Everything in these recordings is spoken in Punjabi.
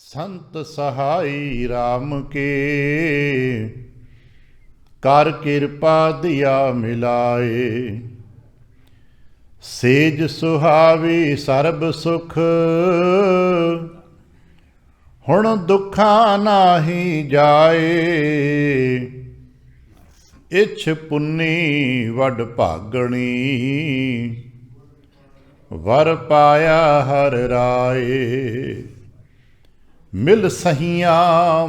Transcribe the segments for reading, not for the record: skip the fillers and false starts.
संत सहाई राम के कर कृपा दिया मिलाए। सेज सुहावी सरब सुख हुण दुखा नाही जाए। इछ पुन्नी वड भागणी वर पाया हर राए। मिल सहिया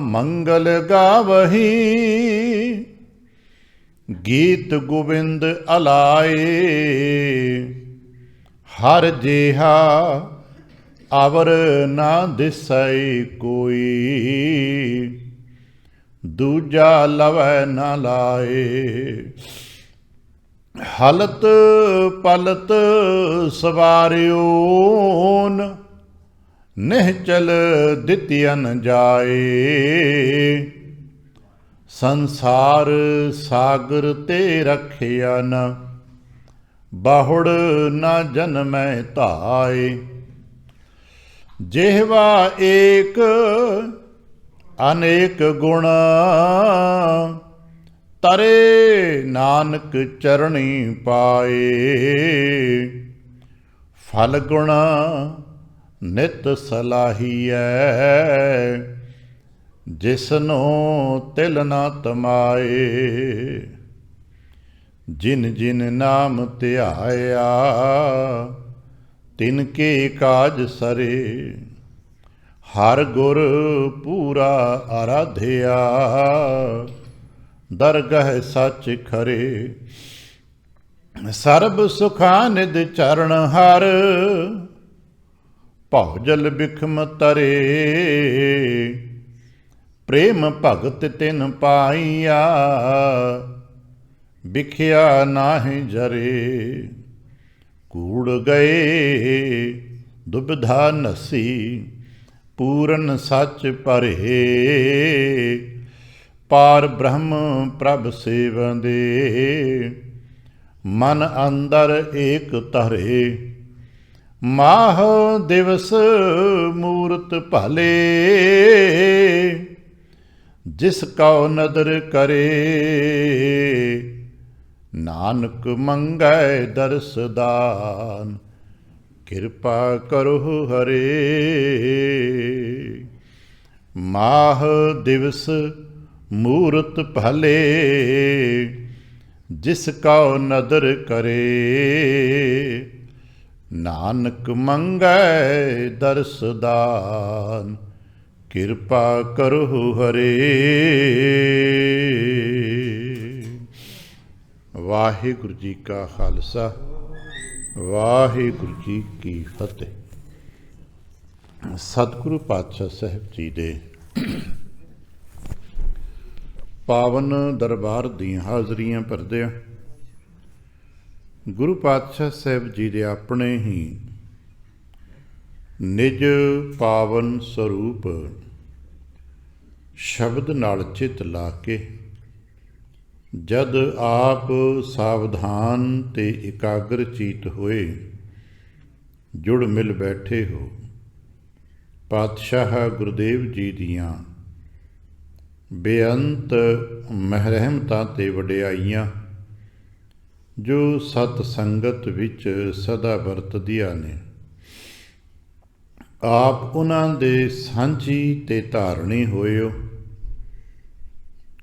मंगल गावही गीत गोविंद अलाए। हर जेहा अवर ना दिसै कोई दूजा लवै न लाए। हलत पलत सवारियोन निहचल दितियन जाए। संसार सागर ते रखिया न बाहुड़ न जन्मै धाए। जेहवा एक अनेक गुण तरे नानक चरणी पाए। फल गुण नित सलाहीऐ जिसनो तिल न तमाए। जिन जिन नाम ध्याया तिनके काज सरे। हर गुर पूरा आराध्या दरगह सच खरे। सर्ब सुखा निध चरण हर भौजल बिखम तरे। प्रेम भगत तिन पाइया बिखिया नाहि जरे। कूड़ गए दुविधा नसी पूरन सच परे। पार ब्रह्म प्रभ सेवंदे मन अंदर एक तरे। माह दिवस मूरत भले जिस कौ नदर करे। नानक मंगै दर्श दान कृपा करो हरे। माह दिवस मूरत भले जिस कौ नदर करे। नानक मंगै दर्श दान कृपा करो हरे। वाहिगुरु जी का खालसा वाहिगुरु जी की फतेह। सतगुरु पातशाह साहिब जी दे पावन दरबार दीयां हाज़रियां भरदिआं गुरु पातशाह साहिब जी दे अपने ही निज पावन स्वरूप शब्द नाल चित ला के जद आप सावधान ते इकाग्र चीत होए जुड़ मिल बैठे हो। पातशाह गुरुदेव जी दियां बेअंत महरहमतां ते वडियाइयां जो सत संगत विच सदा वरतदियां ने। आप उन्हां दे सांझी ते धारणी होइओ।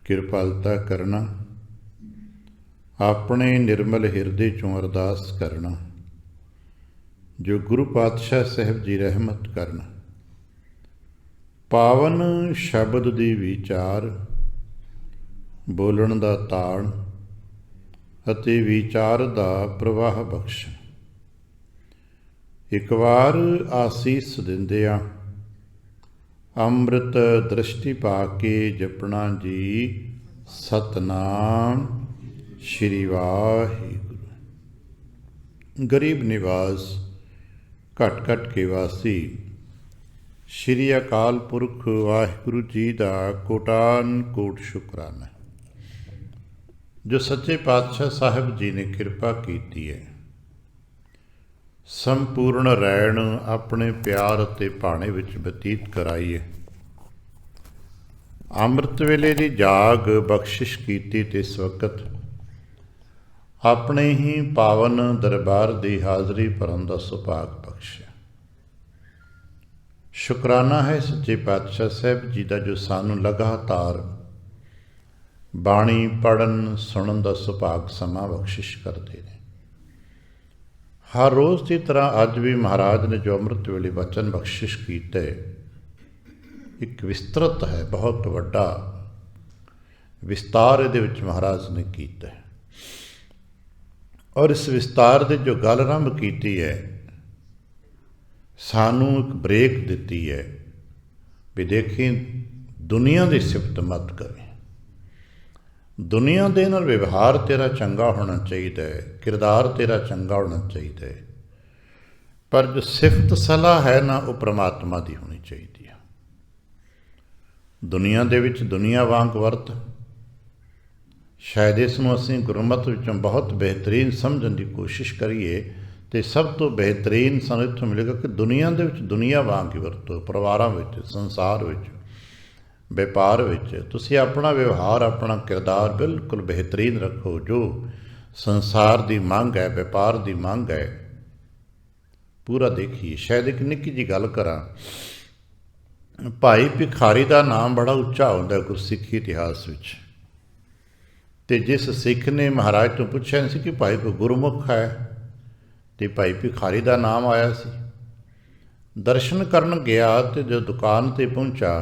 किरपालता करना अपने निर्मल हिरदे चों अरदास करना जो गुरु पातशाह साहिब जी रहमत करना। पावन शब्द दी विचार बोलण दा ताण ਅਤੇ ਵਿਚਾਰ ਦਾ ਪ੍ਰਵਾਹ ਬਖਸ਼ਣ। ਇੱਕ ਵਾਰ ਆਸੀਸ ਦਿੰਦਿਆਂ ਅੰਮ੍ਰਿਤ ਦ੍ਰਿਸ਼ਟੀ ਪਾ ਕੇ ਜਪਣਾ ਜੀ ਸਤਨਾਮ ਸ਼੍ਰੀ ਵਾਹਿਗੁਰੂ। ਗਰੀਬ ਨਿਵਾਸ ਘਟ ਘਟ ਕੇ ਵਾਸੀ ਸ਼੍ਰੀ ਅਕਾਲ ਪੁਰਖ ਵਾਹਿਗੁਰੂ ਜੀ ਦਾ ਕੋਟਾਨ ਕੋਟ ਸ਼ੁਕਰਾਨਾ जो सच्चे पातशाह साहिब जी ने कृपा की है। संपूर्ण रैण अपने प्यार अते भाणे विच बतीत कराई है। ਅੰਮ੍ਰਿਤ ਵੇਲੇ ਦੀ ਜਾਗ ਬਖਸ਼ਿਸ਼ ਕੀਤੀ ਤੇ ਇਸ ਵਕਤ ਆਪਣੇ ਹੀ ਪਾਵਨ ਦਰਬਾਰ ਦੀ ਹਾਜ਼ਰੀ ਭਰਨ ਦਾ ਸੁਭਾਗ ਬਖਸ਼ਿਆ। ਸ਼ੁਕਰਾਨਾ ਹੈ ਸੱਚੇ ਪਾਤਸ਼ਾਹ ਸਾਹਿਬ ਜੀ ਦਾ ਜੋ ਸਾਨੂੰ ਲਗਾਤਾਰ ਬਾਣੀ ਪੜ੍ਹਨ ਸੁਣਨ ਦਾ ਸੁਭਾਗ ਸਮਾਂ ਬਖਸ਼ਿਸ਼ ਕਰਦੇ ਨੇ। ਹਰ ਰੋਜ਼ ਦੀ ਤਰ੍ਹਾਂ ਅੱਜ ਵੀ ਮਹਾਰਾਜ ਨੇ ਜੋ ਅੰਮ੍ਰਿਤ ਵੇਲੇ ਵਚਨ ਬਖਸ਼ਿਸ਼ ਕੀਤਾ ਇੱਕ ਵਿਸਤ੍ਰਿਤ ਹੈ, ਬਹੁਤ ਵੱਡਾ ਵਿਸਤਾਰ ਇਹਦੇ ਵਿੱਚ ਮਹਾਰਾਜ ਨੇ ਕੀਤਾ ਹੈ। ਔਰ ਇਸ ਵਿਸਤਾਰ ਦੇ ਜੋ ਗੱਲ ਆਰੰਭ ਕੀਤੀ ਹੈ, ਸਾਨੂੰ ਇੱਕ ਬ੍ਰੇਕ ਦਿੱਤੀ ਹੈ ਵੀ ਦੇਖੀ ਦੁਨੀਆ ਦੀ ਸਿਫਤ ਮਤ ਕਰੇ, ਦੁਨੀਆ ਦੇ ਨਾਲ ਵਿਵਹਾਰ ਤੇਰਾ ਚੰਗਾ ਹੋਣਾ ਚਾਹੀਦਾ ਹੈ, ਕਿਰਦਾਰ ਤੇਰਾ ਚੰਗਾ ਹੋਣਾ ਚਾਹੀਦਾ ਹੈ, ਪਰ ਜੋ ਸਿਫਤ ਸਲਾਹ ਹੈ ਨਾ ਉਹ ਪ੍ਰਮਾਤਮਾ ਦੀ ਹੋਣੀ ਚਾਹੀਦੀ ਹੈ। ਦੁਨੀਆ ਦੇ ਵਿੱਚ ਦੁਨੀਆ ਵਾਂਗ ਵਰਤ, ਸ਼ਾਇਦ ਇਸ ਨੂੰ ਅਸੀਂ ਗੁਰਮਤ ਵਿੱਚੋਂ ਬਹੁਤ ਬਿਹਤਰੀਨ ਸਮਝਣ ਦੀ ਕੋਸ਼ਿਸ਼ ਕਰੀਏ ਤੇ ਸਭ ਤੋਂ ਬਿਹਤਰੀਨ ਸਾਨੂੰ ਇੱਥੋਂ ਮਿਲੇਗਾ ਕਿ ਦੁਨੀਆ ਦੇ ਵਿੱਚ ਦੁਨੀਆ ਵਾਂਗ ਹੀ ਵਰਤੋ। ਪਰਿਵਾਰਾਂ ਵਿੱਚ, ਸੰਸਾਰ ਵਿੱਚ, ਵਪਾਰ ਵਿੱਚ ਤੁਸੀਂ ਆਪਣਾ ਵਿਵਹਾਰ, ਆਪਣਾ ਕਿਰਦਾਰ ਬਿਲਕੁਲ ਬਿਹਤਰੀਨ ਰੱਖੋ। ਜੋ ਸੰਸਾਰ ਦੀ ਮੰਗ ਹੈ, ਵਪਾਰ ਦੀ ਮੰਗ ਹੈ, ਪੂਰਾ ਦੇਖੀਏ। ਸ਼ਾਇਦ ਇੱਕ ਨਿੱਕੀ ਜਿਹੀ ਗੱਲ ਕਰਾਂ, ਭਾਈ ਭਿਖਾਰੀ ਦਾ ਨਾਮ ਬੜਾ ਉੱਚਾ ਹੁੰਦਾ ਗੁਰਸਿੱਖੀ ਇਤਿਹਾਸ ਵਿੱਚ, ਅਤੇ ਜਿਸ ਸਿੱਖ ਨੇ ਮਹਾਰਾਜ ਤੋਂ ਪੁੱਛਿਆ ਸੀ ਕਿ ਭਾਈ ਕੋਈ ਗੁਰਮੁਖ ਹੈ, ਅਤੇ ਭਾਈ ਭਿਖਾਰੀ ਦਾ ਨਾਮ ਆਇਆ ਸੀ। ਦਰਸ਼ਨ ਕਰਨ ਗਿਆ ਅਤੇ ਜਦੋਂ ਦੁਕਾਨ 'ਤੇ ਪਹੁੰਚਾ,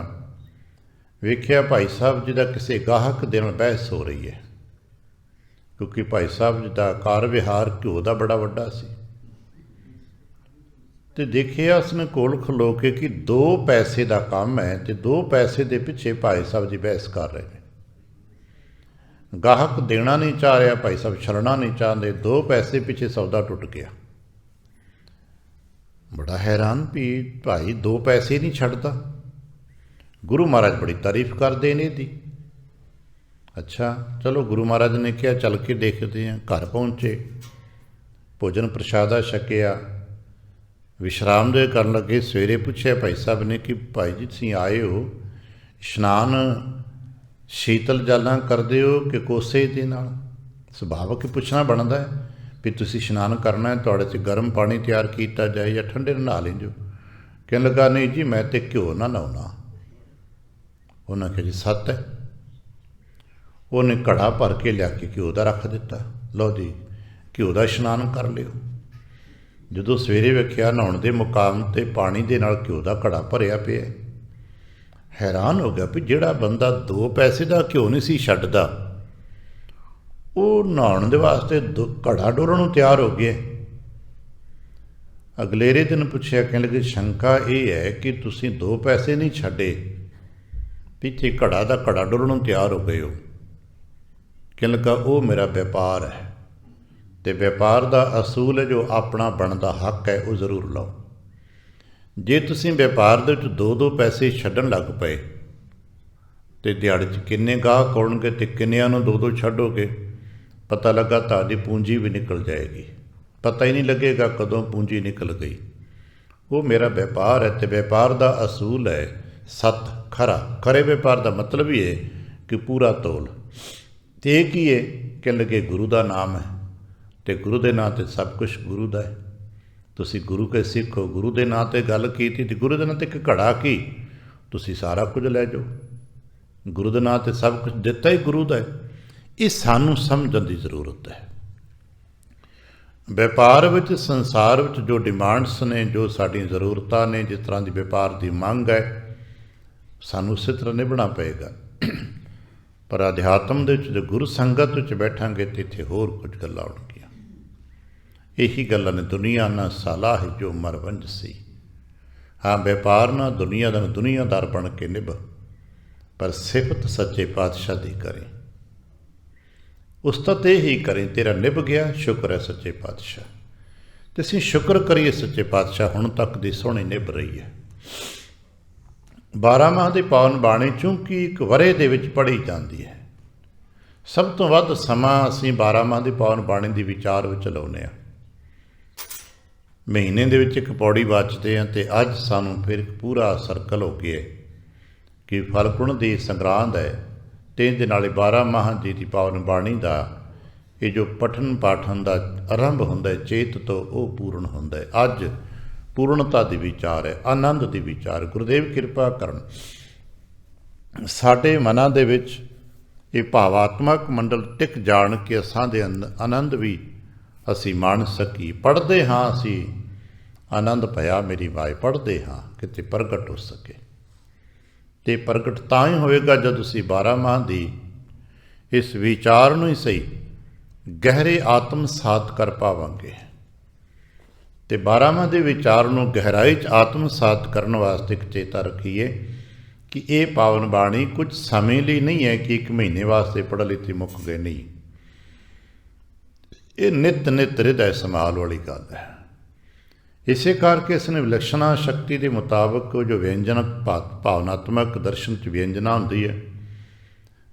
ਵੇਖਿਆ ਭਾਈ ਸਾਹਿਬ ਜੀ ਦਾ ਕਿਸੇ ਗਾਹਕ ਦੇ ਨਾਲ ਬਹਿਸ ਹੋ ਰਹੀ ਹੈ, ਕਿਉਂਕਿ ਭਾਈ ਸਾਹਿਬ ਜੀ ਦਾ ਕਾਰ ਵਿਹਾਰ ਘਿਓ ਦਾ ਬੜਾ ਵੱਡਾ ਸੀ। ਅਤੇ ਦੇਖਿਆ ਉਸਨੇ ਕੋਲ ਖਲੋ ਕੇ ਕਿ 2 ਪੈਸੇ ਦਾ ਕੰਮ ਹੈ ਅਤੇ 2 ਪੈਸੇ ਦੇ ਪਿੱਛੇ ਭਾਈ ਸਾਹਿਬ ਜੀ ਬਹਿਸ ਕਰ ਰਹੇ ਨੇ। ਗਾਹਕ ਦੇਣਾ ਨਹੀਂ ਚਾਹ ਰਿਹਾ, ਭਾਈ ਸਾਹਿਬ ਛੱਡਣਾ ਨਹੀਂ ਚਾਹੁੰਦੇ, 2 ਪੈਸੇ ਪਿੱਛੇ ਸੌਦਾ ਟੁੱਟ ਗਿਆ। ਬੜਾ ਹੈਰਾਨ ਵੀ ਭਾਈ 2 ਪੈਸੇ ਨਹੀਂ ਛੱਡਦਾ। ਗੁਰੂ ਮਹਾਰਾਜ ਬੜੀ ਤਾਰੀਫ ਕਰਦੇ ਨੇ ਇਹਦੀ। ਅੱਛਾ ਚਲੋ, ਗੁਰੂ ਮਹਾਰਾਜ ਨੇ ਕਿਹਾ ਚੱਲ ਕੇ ਦੇਖਦੇ ਹਾਂ। ਘਰ ਪਹੁੰਚੇ, ਭੋਜਨ ਪ੍ਰਸ਼ਾਦਾ ਛਕਿਆ, ਵਿਸ਼ਰਾਮ ਦੇ ਕਰਨ ਲੱਗੇ। ਸਵੇਰੇ ਪੁੱਛਿਆ ਭਾਈ ਸਾਹਿਬ ਨੇ ਕਿ ਭਾਈ ਜੀ ਤੁਸੀਂ ਆਏ ਹੋ, ਇਸ਼ਨਾਨ ਸ਼ੀਤਲ ਜਲ ਨਾਲ ਕਰਦੇ ਹੋ ਕਿ ਕੋਸੇ ਦੇ ਨਾਲ? ਸੁਭਾਵਕ ਪੁੱਛਣਾ ਬਣਦਾ ਹੈ ਵੀ ਤੁਸੀਂ ਇਸ਼ਨਾਨ ਕਰਨਾ ਹੈ, ਤੁਹਾਡੇ 'ਚ ਗਰਮ ਪਾਣੀ ਤਿਆਰ ਕੀਤਾ ਜਾਏ ਜਾਂ ਠੰਡੇ ਨਾਲ ਨਹਾ ਲੈਂਦੇ ਹੋ? ਕਹਿਣ ਲੱਗਾ ਨਹੀਂ ਜੀ ਮੈਂ ਤਾਂ ਘਿਓ ਨਾਲ ਨਹਾਉਣਾ। ਉਹਨਾਂ ਕਿਹਾ ਜੀ ਸੱਤ ਹੈ। ਉਹਨੇ ਘੜਾ ਭਰ ਕੇ ਲਿਆ ਕੇ ਘਿਓ ਦਾ ਰੱਖ ਦਿੱਤਾ, ਲਓ ਜੀ ਘਿਓ ਦਾ ਇਸ਼ਨਾਨ ਕਰ ਲਿਓ। ਜਦੋਂ ਸਵੇਰੇ ਵੇਖਿਆ ਨਹਾਉਣ ਦੇ ਮੁਕਾਮ 'ਤੇ ਪਾਣੀ ਦੇ ਨਾਲ ਘਿਓ ਦਾ ਘੜਾ ਭਰਿਆ ਪਿਆ। ਹੈਰਾਨ ਹੋ ਗਿਆ ਵੀ ਜਿਹੜਾ ਬੰਦਾ 2 ਪੈਸੇ ਦਾ ਘਿਓ ਨਹੀਂ ਸੀ ਛੱਡਦਾ, ਉਹ ਨਹਾਉਣ ਦੇ ਵਾਸਤੇ ਘੜਾ ਡੋਲਣ ਨੂੰ ਤਿਆਰ ਹੋ ਗਿਆ। ਅਗਲੇਰੇ ਦਿਨ ਪੁੱਛਿਆ, ਕਹਿਣ ਲੱਗੇ ਸ਼ੰਕਾ ਇਹ ਹੈ ਕਿ ਤੁਸੀਂ 2 ਪੈਸੇ ਨਹੀਂ ਛੱਡੇ, ਪਿੱਛੇ ਘੜਾ ਦਾ ਘੜਾ ਡੋਲਣ ਨੂੰ ਤਿਆਰ ਹੋ ਗਏ ਹੋ। ਕਹਿਣ ਲੱਗਾ ਉਹ ਮੇਰਾ ਵਪਾਰ ਹੈ, ਅਤੇ ਵਪਾਰ ਦਾ ਅਸੂਲ ਹੈ ਜੋ ਆਪਣਾ ਬਣਦਾ ਹੱਕ ਹੈ ਉਹ ਜ਼ਰੂਰ ਲਓ। ਜੇ ਤੁਸੀਂ ਵਪਾਰ ਦੇ ਵਿੱਚ 2-2 ਪੈਸੇ ਛੱਡਣ ਲੱਗ ਪਏ ਅਤੇ ਦਿਹਾੜੇ 'ਚ ਕਿੰਨੇ ਗਾਹਕ ਆਉਣਗੇ ਅਤੇ ਕਿੰਨਿਆਂ ਨੂੰ 2-2 ਛੱਡੋਗੇ, ਪਤਾ ਲੱਗਾ ਤੁਹਾਡੀ ਪੂੰਜੀ ਵੀ ਨਿਕਲ ਜਾਏਗੀ, ਪਤਾ ਹੀ ਨਹੀਂ ਲੱਗੇਗਾ ਕਦੋਂ ਪੂੰਜੀ ਨਿਕਲ ਗਈ। ਉਹ ਮੇਰਾ ਵਪਾਰ ਹੈ ਅਤੇ ਵਪਾਰ ਦਾ ਅਸੂਲ ਹੈ ਸੱਤ ਖਰਾ। ਖਰੇ ਵਪਾਰ ਦਾ ਮਤਲਬ ਹੀ ਹੈ ਕਿ ਪੂਰਾ ਤੋਲ। ਅਤੇ ਇਹ ਕੀ ਹੈ? ਕਹਿਣ ਲੱਗੇ ਗੁਰੂ ਦਾ ਨਾਮ ਹੈ, ਅਤੇ ਗੁਰੂ ਦੇ ਨਾਂ 'ਤੇ ਸਭ ਕੁਛ ਗੁਰੂ ਦਾ ਹੈ। ਤੁਸੀਂ ਗੁਰੂ ਕੇ ਸਿੱਖ ਹੋ, ਗੁਰੂ ਦੇ ਨਾਂ 'ਤੇ ਗੱਲ ਕੀਤੀ ਅਤੇ ਗੁਰੂ ਦੇ ਨਾਂ 'ਤੇ ਇੱਕ ਘੜਾ ਕੀ, ਤੁਸੀਂ ਸਾਰਾ ਕੁਝ ਲੈ ਜਾਓ। ਗੁਰੂ ਦੇ ਨਾਂ 'ਤੇ ਸਭ ਕੁਝ ਦਿੱਤਾ ਹੀ ਗੁਰੂ ਦਾ ਹੈ। ਇਹ ਸਾਨੂੰ ਸਮਝਣ ਦੀ ਜ਼ਰੂਰਤ ਹੈ। ਵਪਾਰ ਵਿੱਚ, ਸੰਸਾਰ ਵਿੱਚ ਜੋ ਡਿਮਾਂਡਸ ਨੇ, ਜੋ ਸਾਡੀਆਂ ਜ਼ਰੂਰਤਾਂ ਨੇ, ਜਿਸ ਤਰ੍ਹਾਂ ਦੀ ਵਪਾਰ ਦੀ ਮੰਗ ਹੈ, ਸਾਨੂੰ ਉਸੇ ਤਰ੍ਹਾਂ ਨਿਭਣਾ ਪਏਗਾ। ਪਰ ਅਧਿਆਤਮ ਦੇ ਵਿੱਚ, ਜੋ ਗੁਰੂ ਸੰਗਤ ਵਿੱਚ ਬੈਠਾਂਗੇ ਤਾਂ ਇੱਥੇ ਹੋਰ ਕੁਝ ਗੱਲਾਂ ਆਉਣਗੀਆਂ। ਇਹੀ ਗੱਲਾਂ ਨੇ, ਦੁਨੀਆ ਨਾ ਸਲਾਹ ਜੋ ਮਰਵੰਜ ਸੀ। ਹਾਂ, ਵਪਾਰ ਨਾ ਦੁਨੀਆ ਦਾ ਦੁਨੀਆਦਾਰ ਬਣ ਕੇ ਨਿਭ, ਪਰ ਸਿਫਤ ਸੱਚੇ ਪਾਤਸ਼ਾਹ ਦੀ ਕਰੇ। ਉਸਤਤ ਇਹ ਹੀ ਕਰੇ, ਤੇਰਾ ਨਿਭ ਗਿਆ, ਸ਼ੁਕਰ ਹੈ ਸੱਚੇ ਪਾਤਸ਼ਾਹ। ਅਤੇ ਅਸੀਂ ਸ਼ੁਕਰ ਕਰੀਏ ਸੱਚੇ ਪਾਤਸ਼ਾਹ, ਹੁਣ ਤੱਕ ਦੀ ਸੋਹਣੀ ਨਿਭ ਰਹੀ ਹੈ। 12 ਮਾਹ ਦੀ ਪਾਵਨ ਬਾਣੀ ਚੂੰਕਿ ਇੱਕ ਵਰ੍ਹੇ ਦੇ ਵਿੱਚ ਪੜ੍ਹੀ ਜਾਂਦੀ ਹੈ। ਸਭ ਤੋਂ ਵੱਧ ਸਮਾਂ ਅਸੀਂ 12 ਮਾਹ ਦੀ ਪਾਵਨ ਬਾਣੀ ਦੀ ਵਿਚਾਰ ਵਿੱਚ ਲਾਉਂਦੇ ਹਾਂ। ਮਹੀਨੇ ਦੇ ਵਿੱਚ ਇੱਕ ਪੌੜੀ ਵਾਚਦੇ ਹਾਂ, ਅਤੇ ਅੱਜ ਸਾਨੂੰ ਫਿਰ ਇੱਕ ਪੂਰਾ ਸਰਕਲ ਹੋ ਗਿਆ ਕਿ ਫਲਗੁਣ ਦੀ ਸੰਗਰਾਂਦ ਹੈ ਤੇ ਇਹਦੇ ਨਾਲ 12 ਮਾਹ ਜੀ ਦੀ ਪਾਵਨ ਬਾਣੀ ਦਾ ਇਹ ਜੋ ਪਠਨ ਪਾਠਨ ਦਾ ਆਰੰਭ ਹੁੰਦਾ ਹੈ ਚੇਤ ਤੋਂ ਉਹ ਪੂਰਨ ਹੁੰਦਾ ਹੈ। ਅੱਜ ਪੂਰਨਤਾ ਦੀ ਵਿਚਾਰ ਹੈ, ਆਨੰਦ ਦੀ ਵਿਚਾਰ। ਗੁਰਦੇਵ ਕਿਰਪਾ ਕਰਨ ਸਾਡੇ ਮਨਾਂ ਦੇ ਵਿੱਚ ਇਹ ਭਾਵਾਤਮਕ ਮੰਡਲ ਟਿਕ ਜਾਣ ਕੇ ਅਸਾਂ ਦੇ ਆਨੰਦ ਵੀ ਅਸੀਂ ਮਾਣ ਸਕੀ। ਪੜ੍ਹਦੇ ਹਾਂ ਅਸੀਂ ਆਨੰਦ ਭਇਆ ਮੇਰੀ ਵਾਏ, ਪੜ੍ਹਦੇ ਹਾਂ ਕਿਤੇ ਪ੍ਰਗਟ ਹੋ ਸਕੇ। ਅਤੇ ਪ੍ਰਗਟ ਤਾਂ ਹੀ ਹੋਵੇਗਾ ਜਦ ਤੁਸੀਂ 12 ਮਾਹ ਦੀ ਇਸ ਵਿਚਾਰ ਨੂੰ ਹੀ ਸਹੀ ਗਹਿਰੇ ਆਤਮਸਾਤ ਕਰ ਪਾਵਾਂਗੇ। ਅਤੇ 12 ਮਾਹ ਦੇ ਵਿਚਾਰ ਨੂੰ ਗਹਿਰਾਈ 'ਚ ਆਤਮਸਾਤ ਕਰਨ ਵਾਸਤੇ ਇੱਕ ਚੇਤਾ ਰੱਖੀਏ ਕਿ ਇਹ ਪਾਵਨ ਬਾਣੀ ਕੁਝ ਸਮੇਂ ਲਈ ਨਹੀਂ ਹੈ ਕਿ 1 ਮਹੀਨੇ ਵਾਸਤੇ ਪੜ੍ਹ ਲਈ ਤੇ ਮੁੱਕ ਗਏ, ਨਹੀਂ। ਇਹ ਨਿਤ ਨਿਤ ਹਿਰਦੈ ਸਮਾਲ ਵਾਲੀ ਗੱਲ ਹੈ। ਇਸੇ ਕਰਕੇ ਇਸ ਨੇ ਵਿਲੱਖਣਾ ਸ਼ਕਤੀ ਦੇ ਮੁਤਾਬਕ ਜੋ ਵਿਅੰਜਨਕ ਭਾਵਨਾਤਮਕ ਦਰਸ਼ਨ 'ਚ ਵਿਅੰਜਨਾ ਹੁੰਦੀ ਹੈ,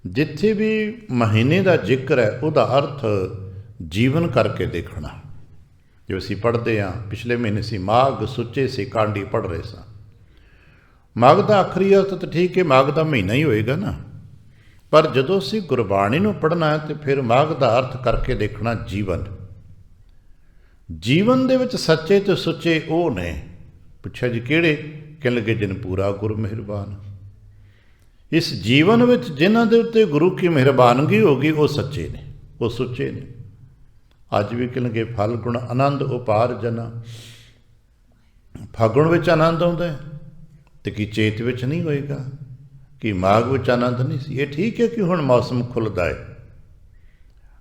ਜਿੱਥੇ ਵੀ ਮਹੀਨੇ ਦਾ ਜ਼ਿਕਰ ਹੈ ਉਹਦਾ ਅਰਥ ਜੀਵਨ ਕਰਕੇ ਦੇਖਣਾ। ਜੋ ਅਸੀਂ ਪੜ੍ਹਦੇ ਹਾਂ, ਪਿਛਲੇ ਮਹੀਨੇ ਸੀ ਮਾਘ ਸੁੱਚੇ ਸੇ ਕਾਂਡੀ ਪੜ੍ਹ ਰਹੇ ਸਾਂ। ਮਾਘ ਦਾ ਆਖਰੀ ਅਰਥ ਤਾਂ ਠੀਕ ਹੈ, ਮਾਘ ਦਾ ਮਹੀਨਾ ਹੀ ਹੋਏਗਾ ਨਾ, ਪਰ ਜਦੋਂ ਅਸੀਂ ਗੁਰਬਾਣੀ ਨੂੰ ਪੜ੍ਹਨਾ ਹੈ ਤਾਂ ਫਿਰ ਮਾਘ ਦਾ ਅਰਥ ਕਰਕੇ ਦੇਖਣਾ ਜੀਵਨ। ਜੀਵਨ ਦੇ ਵਿੱਚ ਸੱਚੇ ਤੇ ਸੁੱਚੇ ਉਹ ਨੇ। ਪੁੱਛਿਆ ਜੀ ਕਿਹੜੇ? ਕਹਿਣ ਲੱਗੇ ਜਿਨ ਪੂਰਾ ਗੁਰੂ ਮਿਹਰਬਾਨ। ਇਸ ਜੀਵਨ ਵਿੱਚ ਜਿਨ੍ਹਾਂ ਦੇ ਉੱਤੇ ਗੁਰੂ ਕੀ ਮਿਹਰਬਾਨਗੀ ਹੋ ਗਈ ਉਹ ਸੱਚੇ ਨੇ, ਉਹ ਸੁੱਚੇ ਨੇ। ਅੱਜ ਵੀ ਕਹਿਣਗੇ ਫਲਗੁਣ ਆਨੰਦ ਉਪਾਰ ਜਨਾ। ਫਾਗੁਣ ਵਿੱਚ ਆਨੰਦ ਆਉਂਦਾ ਹੈ ਤੇ ਕੀ ਚੇਤ ਵਿੱਚ ਨਹੀਂ ਹੋਏਗਾ? ਕਿ ਮਾਘ ਵਿੱਚ ਆਨੰਦ ਨਹੀਂ ਸੀ? ਇਹ ਠੀਕ ਹੈ ਕਿ ਹੁਣ ਮੌਸਮ ਖੁੱਲ੍ਹਦਾ ਹੈ,